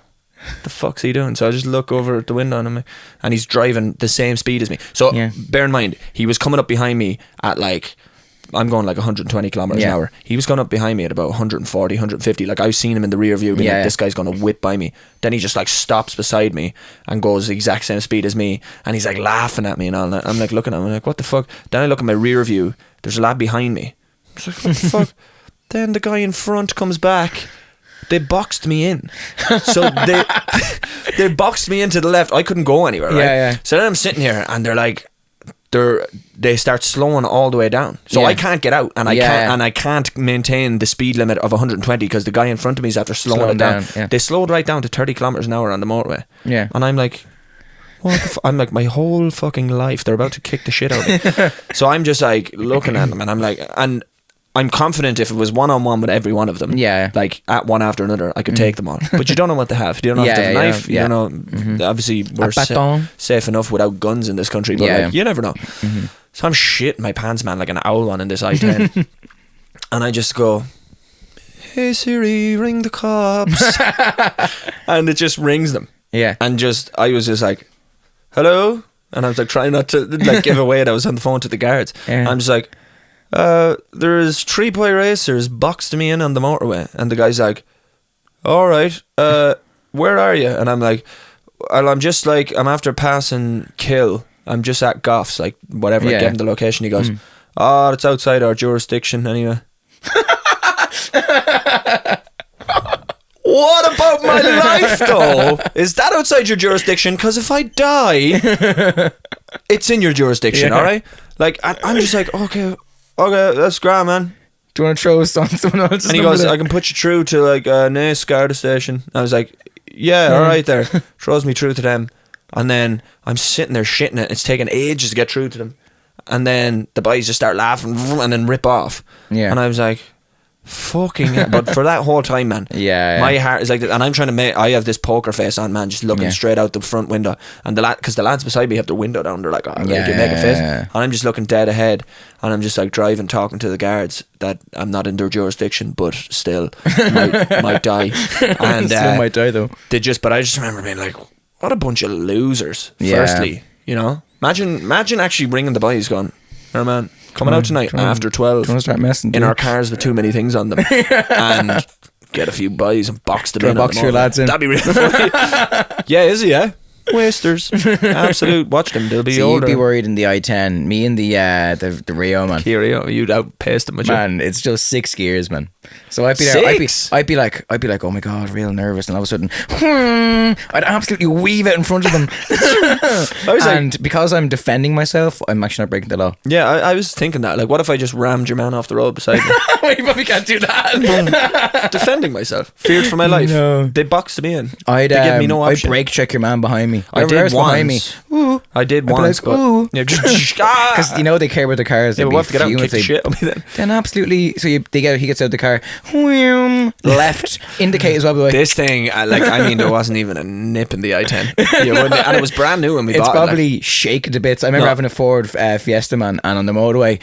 the fuck's he doing? So I just look over at the window and and he's driving the same speed as me. So Yeah. bear in mind, he was coming up behind me at like, I'm going like 120 kilometers an Yeah. hour. He was going up behind me at about 140, 150. Like I've seen him in the rear view being Yeah, like, yeah. this guy's going to whip by me. Then he just like stops beside me and goes the exact same speed as me. And he's like laughing at me and all that. I'm like looking at him, I'm like, what the fuck? Then I look at my rear view. There's a lad behind me. I was like, what the fuck? Then the guy in front comes back. They boxed me in. So they boxed me into the left. I couldn't go anywhere, right? Yeah, yeah. So then I'm sitting here and they start slowing all the way down. So Yeah. I can't get out and I can't maintain the speed limit of 120 because the guy in front of me is after slowing Slow it down. yeah. They slowed right down to 30 kilometers an hour on the motorway. Yeah. And I'm like, what the I'm like, my whole fucking life, they're about to kick the shit out of me. So I'm just like looking at them and I'm like, and I'm confident if it was one-on-one with every one of them, Yeah. like at one after another, I could take them on. But you don't know what they have. You don't know if they have a Yeah, knife. yeah. You don't know. Obviously, we're baton. safe enough without guns in this country, but Yeah. like, you never know. So I'm shitting my pants, man, like an owl on in this I-10. And I just go, hey Siri, ring the cops. And it just rings them. Yeah. And I was just like, hello? And I was like trying not to like give away that I was on the phone to the guards. Yeah. I'm just like, there's 3 boy racers boxed me in on the motorway. And the guy's like, all right, where are you? And I'm like, well, I'm just like, I'm after passing Kill. I'm just at Goff's, like whatever. I Yeah. gave him the location. He goes, oh, it's outside our jurisdiction anyway. What about my life, though? Is that outside your jurisdiction? Because if I die, it's in your jurisdiction, Yeah. all right? Like, I'm just like, okay, that's grand, man. Do you want to throw us on someone else's And he number goes, then? I can put you through to, like, Naas Garda Station. I was like, yeah, all right there. Throws me through to them. And then I'm sitting there shitting it. It's taking ages to get through to them. And then the boys just start laughing and then rip off. Yeah. And I was like, fucking hell. But for that whole time, man, Yeah. my heart is like that. And I'm trying to I have this poker face on, man, just looking Yeah. straight out the front window. And because the lads beside me have their window down, they're like, oh, Yeah. you make a face. And I'm just looking dead ahead. And I'm just like driving, talking to the guards that I'm not in their jurisdiction, but still might die. And Still might die though. but I just remember being like, what a bunch of losers. Yeah. Firstly, you know, imagine actually ringing the boys going, "Hey man, coming out tonight after 12 Do you want to start messing? in dude? our cars with too many things on them and get a few boys and box them Try in. to box on your the lads in. That'd be really funny. Yeah, is he? Yeah. Wasters. Absolute. Watch them. They'll be So older. you'd be worried in the I-10. Me and the Rio, man. Curio, you'd outpace them, would you? Man, it's just 6 gears, man. So I'd be there. Six? I'd be like, oh my god, real nervous, and all of a sudden, I'd absolutely weave it in front of them. And because I'm defending myself, I'm actually not breaking the law. Yeah, I was thinking that. Like, what if I just rammed your man off the road beside me? You probably can't do that. Defending myself. Feared for my life. No. They boxed me in. I'd They give me no I'd option. brake check your man behind me. I Whoever did else behind me. once. Ooh. I did I'd be once, like, but ooh. yeah, Because you know they care about their cars. yeah, They'd we'll have to get out and fuming kick the if shit out of me then. Then absolutely. So he gets out of the car. Left indicate as well. By the way. This thing, there wasn't even a nip in the I-10. You wouldn't- and it was brand new when we It's bought it. probably shaken to bits. I remember No. having a Ford Fiesta, man, and on the motorway.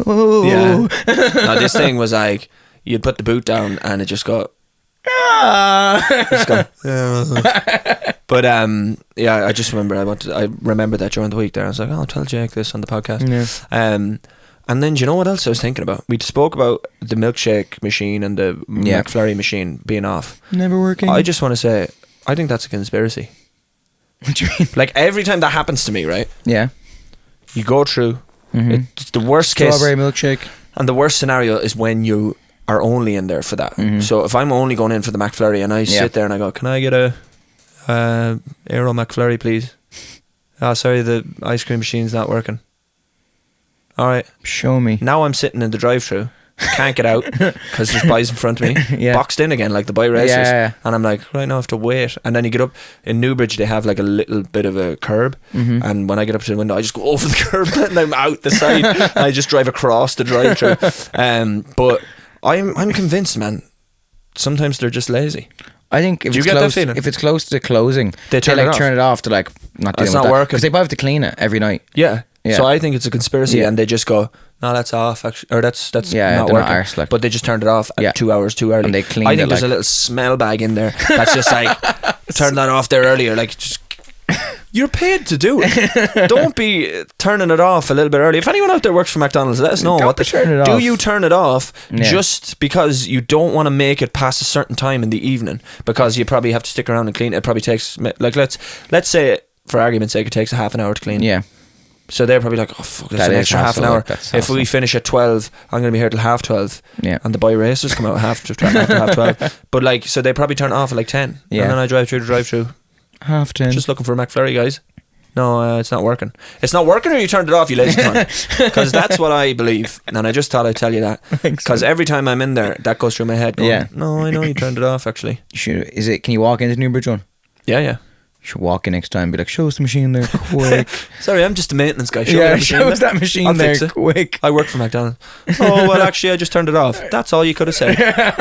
Ooh. Yeah. No, this thing was like, you'd put the boot down and it just go. Just go. But yeah, I just remember I remember that during the week there. I was like, oh, I'll tell Jake this on the podcast. Yeah. And then do you know what else I was thinking about? We spoke about the milkshake machine and the McFlurry machine being off. Never working. I just want to say, I think that's a conspiracy. What do you mean? Like every time that happens to me, right? Yeah. You go through. Mhm. It's the worst case. Strawberry milkshake. And the worst scenario is when you are only in there for that. So if I'm only going in for the McFlurry and I sit there and I go, can I get a Aero McFlurry, please? Oh, sorry, the ice cream machine's not working. All right. Show me. Now I'm sitting in the drive-thru. Can't get out because there's boys in front of me. Yeah. Boxed in again like the boy racers. Yeah. And I'm like, right now I have to wait. And then you get up. In Newbridge, they have like a little bit of a curb. And when I get up to the window, I just go over the curb and I'm out the side. I just drive across the drive-thru. But I'm convinced, man, sometimes they're just lazy. I think if Do you it's get that close, feeling? if it's close to closing, They turn it off. turn it off to like not It's dealing with not that. working. Because they probably have to clean it every night. Yeah. Yeah. So I think it's a conspiracy Yeah. and they just go, No, that's off actually, or that's Yeah, not they're not working. arse, like. But they just turned it off at Yeah. 2 hours too early. And they cleaned I think it, there's a like- little smell bag in there that's just like turn that off there earlier. Like, just you're paid to do it. Don't be turning it off a little bit early. If anyone out there works for McDonald's, let us know. Don't be turning it do off. you turn it off Yeah. just because you don't want to make it past a certain time in the evening because you probably have to stick around and clean it? It probably takes, like, let's say for argument's sake it takes a half an hour to clean. Yeah. So they're probably like, oh fuck, there's That an is extra half an hassle, hour. like, that's If we hassle. finish at 12, I'm going to be here till half 12. Yeah. And the boy racers come out after half 12. But like, so they probably turn it off at like 10. Yeah. And then I drive through the drive-through. 10:30. Just looking for a McFlurry, guys. No, it's not working. It's not working, or you turned it off, you lazy cunt. Because that's what I believe. And I just thought I'd tell you that. Because every time I'm in there, that goes through my head going, Yeah. no, I know you turned it off, actually. Can you walk into Newbridge one? Yeah, yeah. You should walk in next time and be like, show us the machine there quick. Sorry, I'm just a maintenance guy. Show me Yeah, that machine show us there. that machine I'll there fix it. quick. I work for McDonald's. Oh, well, actually, I just turned it off. That's all you could have said.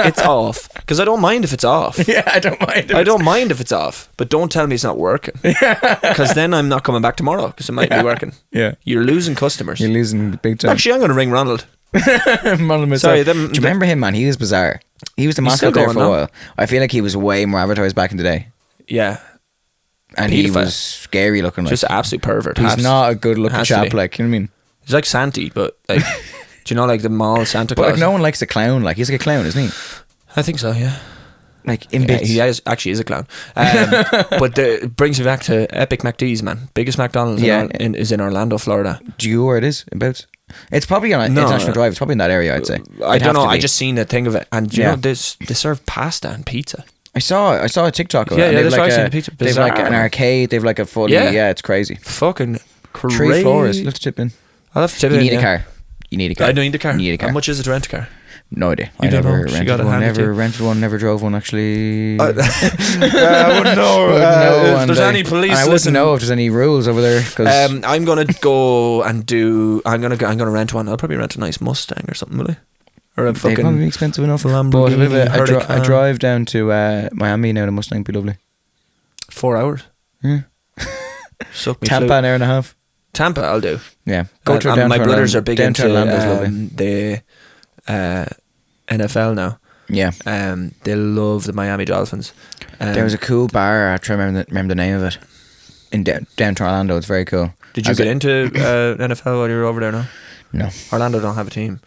It's off. Because I don't mind if it's off. Yeah, I don't mind. I don't mind if it's off, but don't tell me it's not working. Because then I'm not coming back tomorrow because it might be working. Yeah. You're losing customers. You're losing big time. Actually, I'm going to ring Ronald. Sorry, Sorry, do you remember him, man? He was bizarre. He was the He's still mascot there going for a now. while. I feel like he was way more advertised back in the day. Yeah. And he Pedophile. was scary looking. Like. Just an absolute pervert. He's Has- not a good looking has to chap, be. like, you know what I mean? He's like Santi, but like, do you know like the mall Santa But Claus? like, no one likes a clown. Like, he's like a clown, isn't he? I think so, yeah. Like, in Yeah, bits. he actually is a clown. But it brings me back to Epic McD's, man. Biggest McDonald's Yeah. is in Orlando, Florida. Do you know where it is? About? It's probably on No. International Drive. It's probably in that area, I'd say. I It'd don't have know. to I be. just seen the thing of it, and you Yeah. know, they serve pasta and pizza. I saw a TikTok of Yeah, it. and yeah, they've that's why I like seen a- the pizza. They've like Bizarre. an arcade. They've like a fully. Yeah. Yeah, it's crazy. Fucking crazy. 3 floors. You have to chip in. I'll have to tip You it in, need a yeah. car. You need a car. I don't need a car. You need a car. How much is it to rent a car? No idea. You I don't never know. She rented got it one. handed to Never you. rented one. Never drove one. Actually. I wouldn't know. If there's any police, I wouldn't listen. know if there's any rules over there. Cause I'm gonna go and do. I'm gonna rent one. I'll probably rent a nice Mustang or something, will I? Or a they probably be fucking expensive enough. Lamborghini But a Huracan. drive down to Miami now. The Mustang would be lovely. 4 hours. Yeah. Suck me Tampa flute. an hour and a half. Tampa, I'll do. Yeah. Go to And down my to brothers Orlando. are big down into to Orlando is lovely. the NFL now. Yeah. They love the Miami Dolphins. There was a cool bar. I try to remember the name of it. In downtown Orlando, it's very cool. Did you get into NFL while you were over there? No. No, Orlando don't have a team.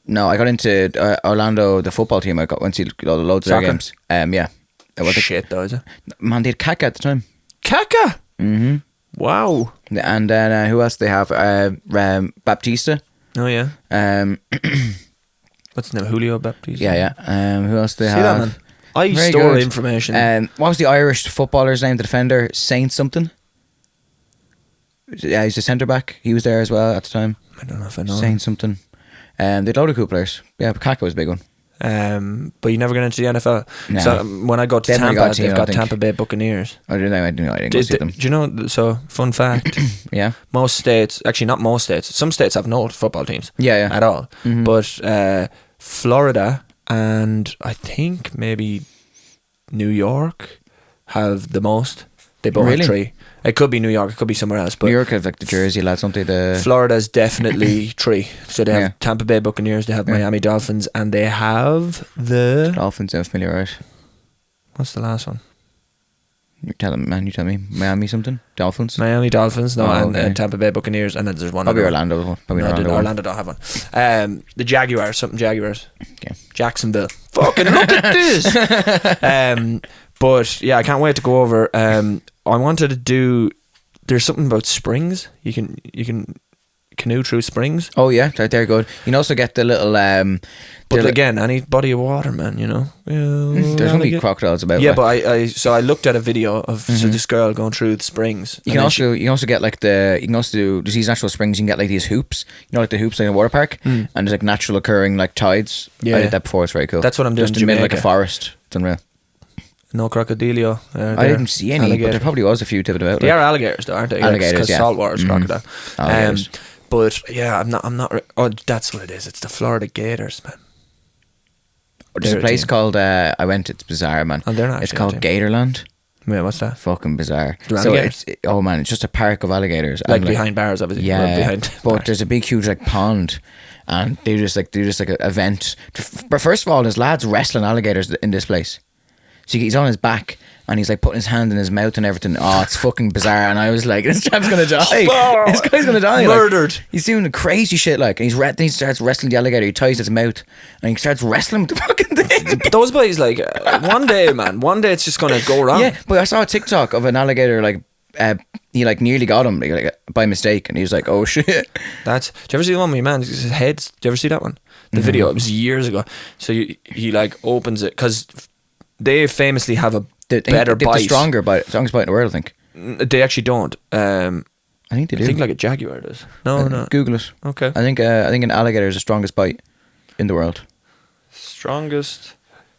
no. I got into Orlando, the football team. I went to see loads of their Soccer? games. Yeah. Shit, though, is it? Man, they had Kaka at the time. Kaka. Mm-hmm. Wow. And then who else they have? Baptista. Oh yeah. Um, What's his name? Julio Baptiste. yeah. Who else they See have? that, man? I Very store good. information. What was the Irish footballer's name? The defender, Saint something. Yeah, he's a centre back. He was there as well at the time. I don't know if I know. Saint something. They had a load of cool players. Yeah, but Kaka was a big one. But you never get into the NFL. No. So when I go to They haven't Tampa, got a team, they've I got think. Tampa Bay Buccaneers. I didn't go see them. Do you know? So fun fact: Yeah. most states, actually not most states, some states have no football teams. Yeah. At all. Mhm. But Florida and I think maybe New York have the most. They both Really? have 3. It could be New York, it could be somewhere else. But New York have like the Jersey lads, don't they? The Florida's definitely 3. So they have Yeah. Tampa Bay Buccaneers, they have Yeah. Miami Dolphins, and they have the... Dolphins sound familiar, right? What's the last one? You tell them, man. You tell me. Miami something. Dolphins. Miami Dolphins, no, Oh, and okay. Tampa Bay Buccaneers, and then there's one Probably other one. Orlando. Probably No, Orlando. one. Orlando don't have one. The Jaguars, something Jaguars. Okay. Jacksonville. Fucking look at this. But yeah, I can't wait to go over. I wanted to do. There's something about springs. You can canoe through springs. Oh yeah, they're good. You can also get the little. But they're again, any body of water, man. You know. there's gonna be crocodiles about. Yeah, like. but I looked at a video of so this girl going through the springs. You and can then also get like you can also do these natural springs. You can get like these hoops, like the hoops in a water park, and there's like natural occurring like tides. Yeah. I did that before. It's very cool. That's what I'm doing Just in in the middle of like a Jamaica. forest. It's unreal. no crocodilio. I didn't see any, but there probably was a few tipping about. They like. are alligators, though, aren't they? Alligators, because yeah. saltwater's Mhm. crocodile. Alligators. But yeah, I'm not. Oh, that's what it is. It's the Florida Gators, man. There's a they're a place team. called I went. It's bizarre, man. Oh, they're not It's actually called a team. Gatorland. Wait, what's that? Fucking bizarre. They're So alligators? it's just a park of alligators. Like and, behind bars, obviously. Well, Yeah, behind but bars. there's a big, huge like pond, and they do just like an event. But first of all, there's lads wrestling alligators in this place. So he's on his back and he's like putting his hand in his mouth and everything. Oh, it's fucking bizarre. And I was like, this chap's gonna die. This guy's gonna die. Murdered. Like, he's doing crazy shit. Like, and then he starts wrestling the alligator. He ties his mouth and he starts wrestling with the fucking thing. Those boys, like, one day it's just gonna go wrong. Yeah, but I saw a TikTok of an alligator like. He like nearly got him like by mistake, and he was like, "Oh shit!" Do you ever see the one with your man? His heads. Do you ever see that one? The video. It was years ago. So he like opens it because they famously have a better bite. The strongest bite in the world, I think. They actually don't. I think they do. I think like a jaguar does. No. Google it. Okay. I think an alligator is the strongest bite in the world. Strongest.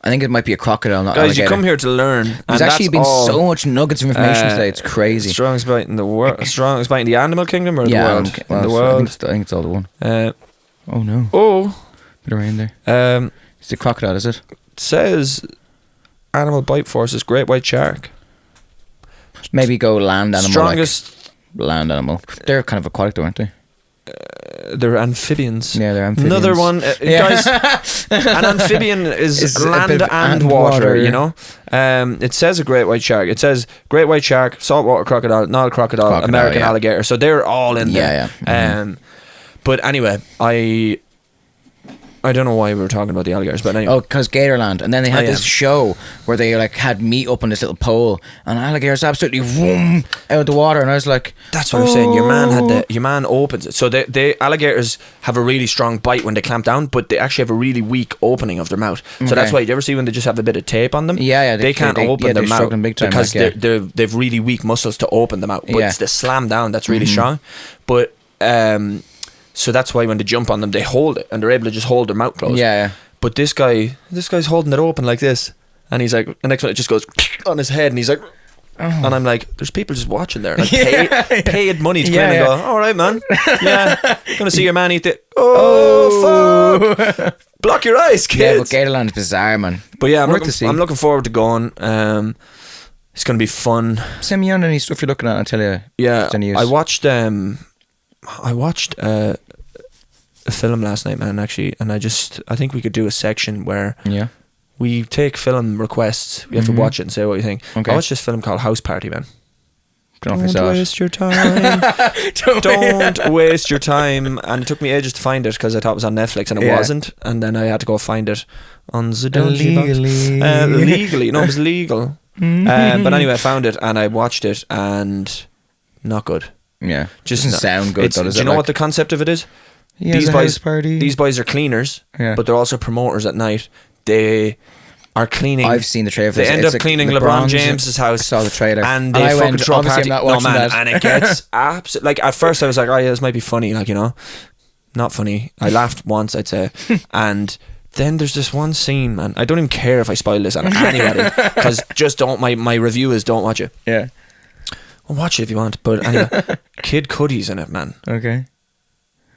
I think it might be a crocodile, not Guys, alligator. you come here to learn. There's actually been so much nuggets of information today. It's crazy. Strongest bite in the world. Strongest bite in the animal kingdom or the world? Well, in the world. I think it's all the one. Oh no. Oh. Bit of rain there. It's a crocodile, is it? It says animal bite force is great white shark. Maybe go land animal. Strongest land animal. They're kind of aquatic, though, aren't they? They're amphibians. Yeah, they're amphibians. Another one, guys. An amphibian is land and water. You know. It says a great white shark. It says great white shark, saltwater crocodile, Nile crocodile, American alligator. So they're all in there. Yeah. But anyway, I don't know why we were talking about the alligators, but anyway. Oh, because Gatorland. And then they had this show where they like had meat up on this little pole, and alligators absolutely vroom out of the water, and I was like, that's what I'm saying. Your man opens it. So the alligators have a really strong bite when they clamp down, but they actually have a really weak opening of their mouth. So that's why you ever see when they just have a bit of tape on them? Yeah. They can't open their mouth big time, because they've really weak muscles to open them out. But it's the slam down that's really strong. But so that's why when they jump on them, they hold it and they're able to just hold their mouth closed. Yeah. But this guy's holding it open like this, and he's like, the next one it just goes on his head, and he's like, and I'm like, there's people just watching there, like paid money to come in and go, all right, man, gonna see your man eat it. Oh fuck! Block your eyes, kids. Yeah, but Gatorland is bizarre, man. But yeah, I'm looking forward to going. It's gonna be fun. Send me on any stuff you're looking at. I'll tell you. Yeah, I watched a film last night, man, actually, and I think we could do a section where we take film requests. We have to watch it and say what you think. Okay. I watched this film called House Party, man. Don't waste your time. Don't waste your time. And it took me ages to find it because I thought it was on Netflix and it wasn't, and then I had to go find it on the legally. No, it was legal. But anyway, I found it and I watched it, and not good. Yeah, just doesn't sound good. Do you know what the concept of it is? Yeah, these boys are cleaners, but they're also promoters at night. They are cleaning. I've seen the trailer. They end up cleaning LeBron James's house. I saw the trailer, and they fucking throw a party. No man, and it gets absolutely like. At first, I was like, "Oh yeah, this might be funny," like, you know, not funny. I laughed once, I'd say, and then there's this one scene, man. I don't even care if I spoil this on anybody, because just don't. My review is don't watch it. Yeah. Well, watch it if you want, but anyway, Kid Cudi's in it, man. Okay.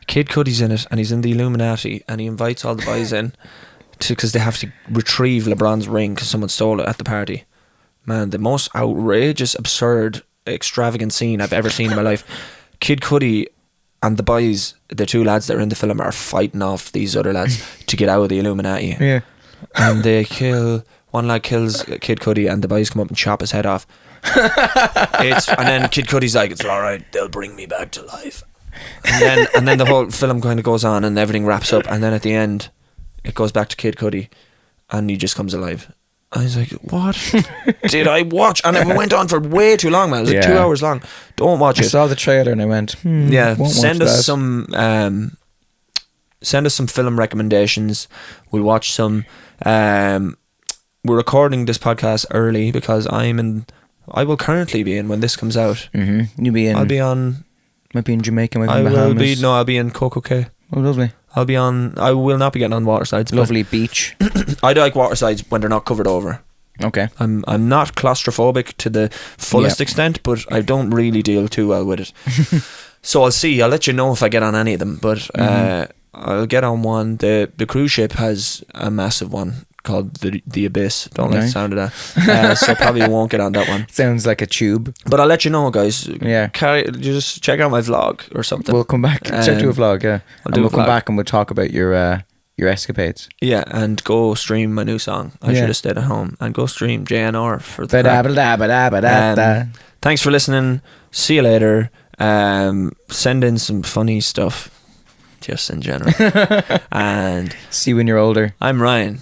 Kid Cudi's in it, and he's in the Illuminati, and he invites all the boys in because they have to retrieve LeBron's ring because someone stole it at the party. Man, the most outrageous, absurd, extravagant scene I've ever seen in my life. Kid Cudi and the boys, the two lads that are in the film, are fighting off these other lads to get out of the Illuminati. Yeah. And one lad kills Kid Cudi, and the boys come up and chop his head off. And then Kid Cudi's like, it's alright, they'll bring me back to life. And then the whole film kind of goes on and everything wraps up, and then at the end it goes back to Kid Cudi and he just comes alive. I was like, what did I watch? And it went on for way too long, man. It was like 2 hours long. Don't watch it. I saw the trailer and I went, send us some film recommendations. We'll watch some. We're recording this podcast early because I will currently be in when this comes out. Mm-hmm. You'll be in. I'll be on. Might be in Jamaica. Might be in Bahamas. I'll be in Coco Cay. Oh, lovely. I will not be getting on watersides. Lovely beach. I like watersides when they're not covered over. Okay. I'm not claustrophobic to the fullest extent, but I don't really deal too well with it. So I'll see. I'll let you know if I get on any of them. But I'll get on one. The cruise ship has a massive one called the Abyss. Don't like the Nice. sound of that. So probably won't get on that one. Sounds like a tube. But I'll let you know, guys. Yeah. Just check out my vlog or something. We'll come back. Check do a vlog, yeah. I'll And do a we'll come vlog. back and we'll talk about your escapades. Yeah, and go stream my new song. I Yeah. should have stayed at home. And go stream JNR for the crack. Ba-da-ba-da-ba-da-ba-da-da. Thanks for listening. See you later. Send in some funny stuff, just in general. And See you when you're older. I'm Ryan,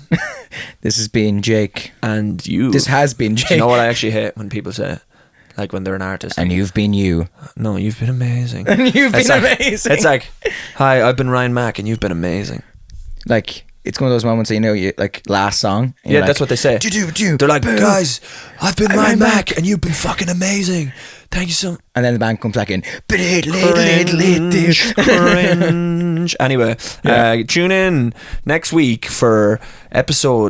This has been Jake. and you. This has been Do Jake. you know what I actually hate when people say it? Like when they're an artist. And you've been you. No, you've been amazing. And you've It's been like- amazing. It's like, hi, I've been Ryan Mack, and you've been amazing. like it's one of those moments that, you know, you like last song. and Yeah, you're that's like, what they say. "Do-do-do, They're like, boo." guys, I've been I'm Ryan Ryan Mack, Mack. and you've been fucking amazing. Thank you so And then the band comes back in. Cringe. Anyway, Yeah. tune in next week for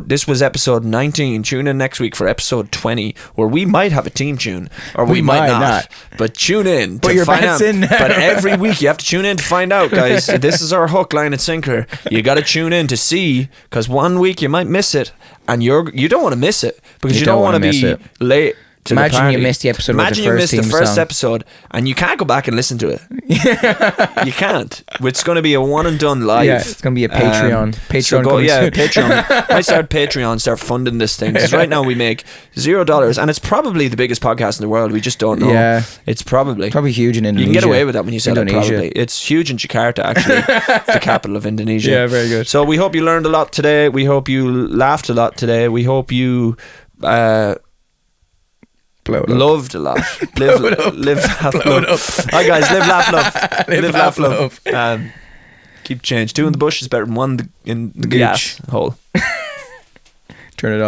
this was episode 19. Tune in next week for episode 20, where we might have a team tune, or we, We might might not. not. But tune in Put to your find bets out. in now. But every week you have to tune in to find out, guys. This is our hook, line, and sinker. You got to tune in to see, because one week you might miss it, and you don't want to miss it because You you don't don't want to wanna miss be it. late. To the Imagine you party. missed the episode with the Imagine you first missed the theme first song. episode and you can't go back and listen to it. You can't. It's going to be a one and done live. Yeah, it's gonna be a Patreon. Patreon So go, coming yeah, soon. Patreon. Might start Patreon, start funding this thing. Because right now we make $0, and it's probably the biggest podcast in the world. We just don't know. Yeah. It's probably. Probably huge in You Indonesia. can get away with that when you say that. Indonesia. Probably it's huge in Jakarta, actually, the capital of Indonesia. Yeah, very good. So we hope you learned a lot today. We hope you laughed a lot today. We hope you Blow it up. loved a lot. Live, laugh, Blow it love. up. Hi guys, live, laugh, love. Live, laugh, laugh, love. Keep change. Two in the bush is better than one in the gas hole. Turn it off.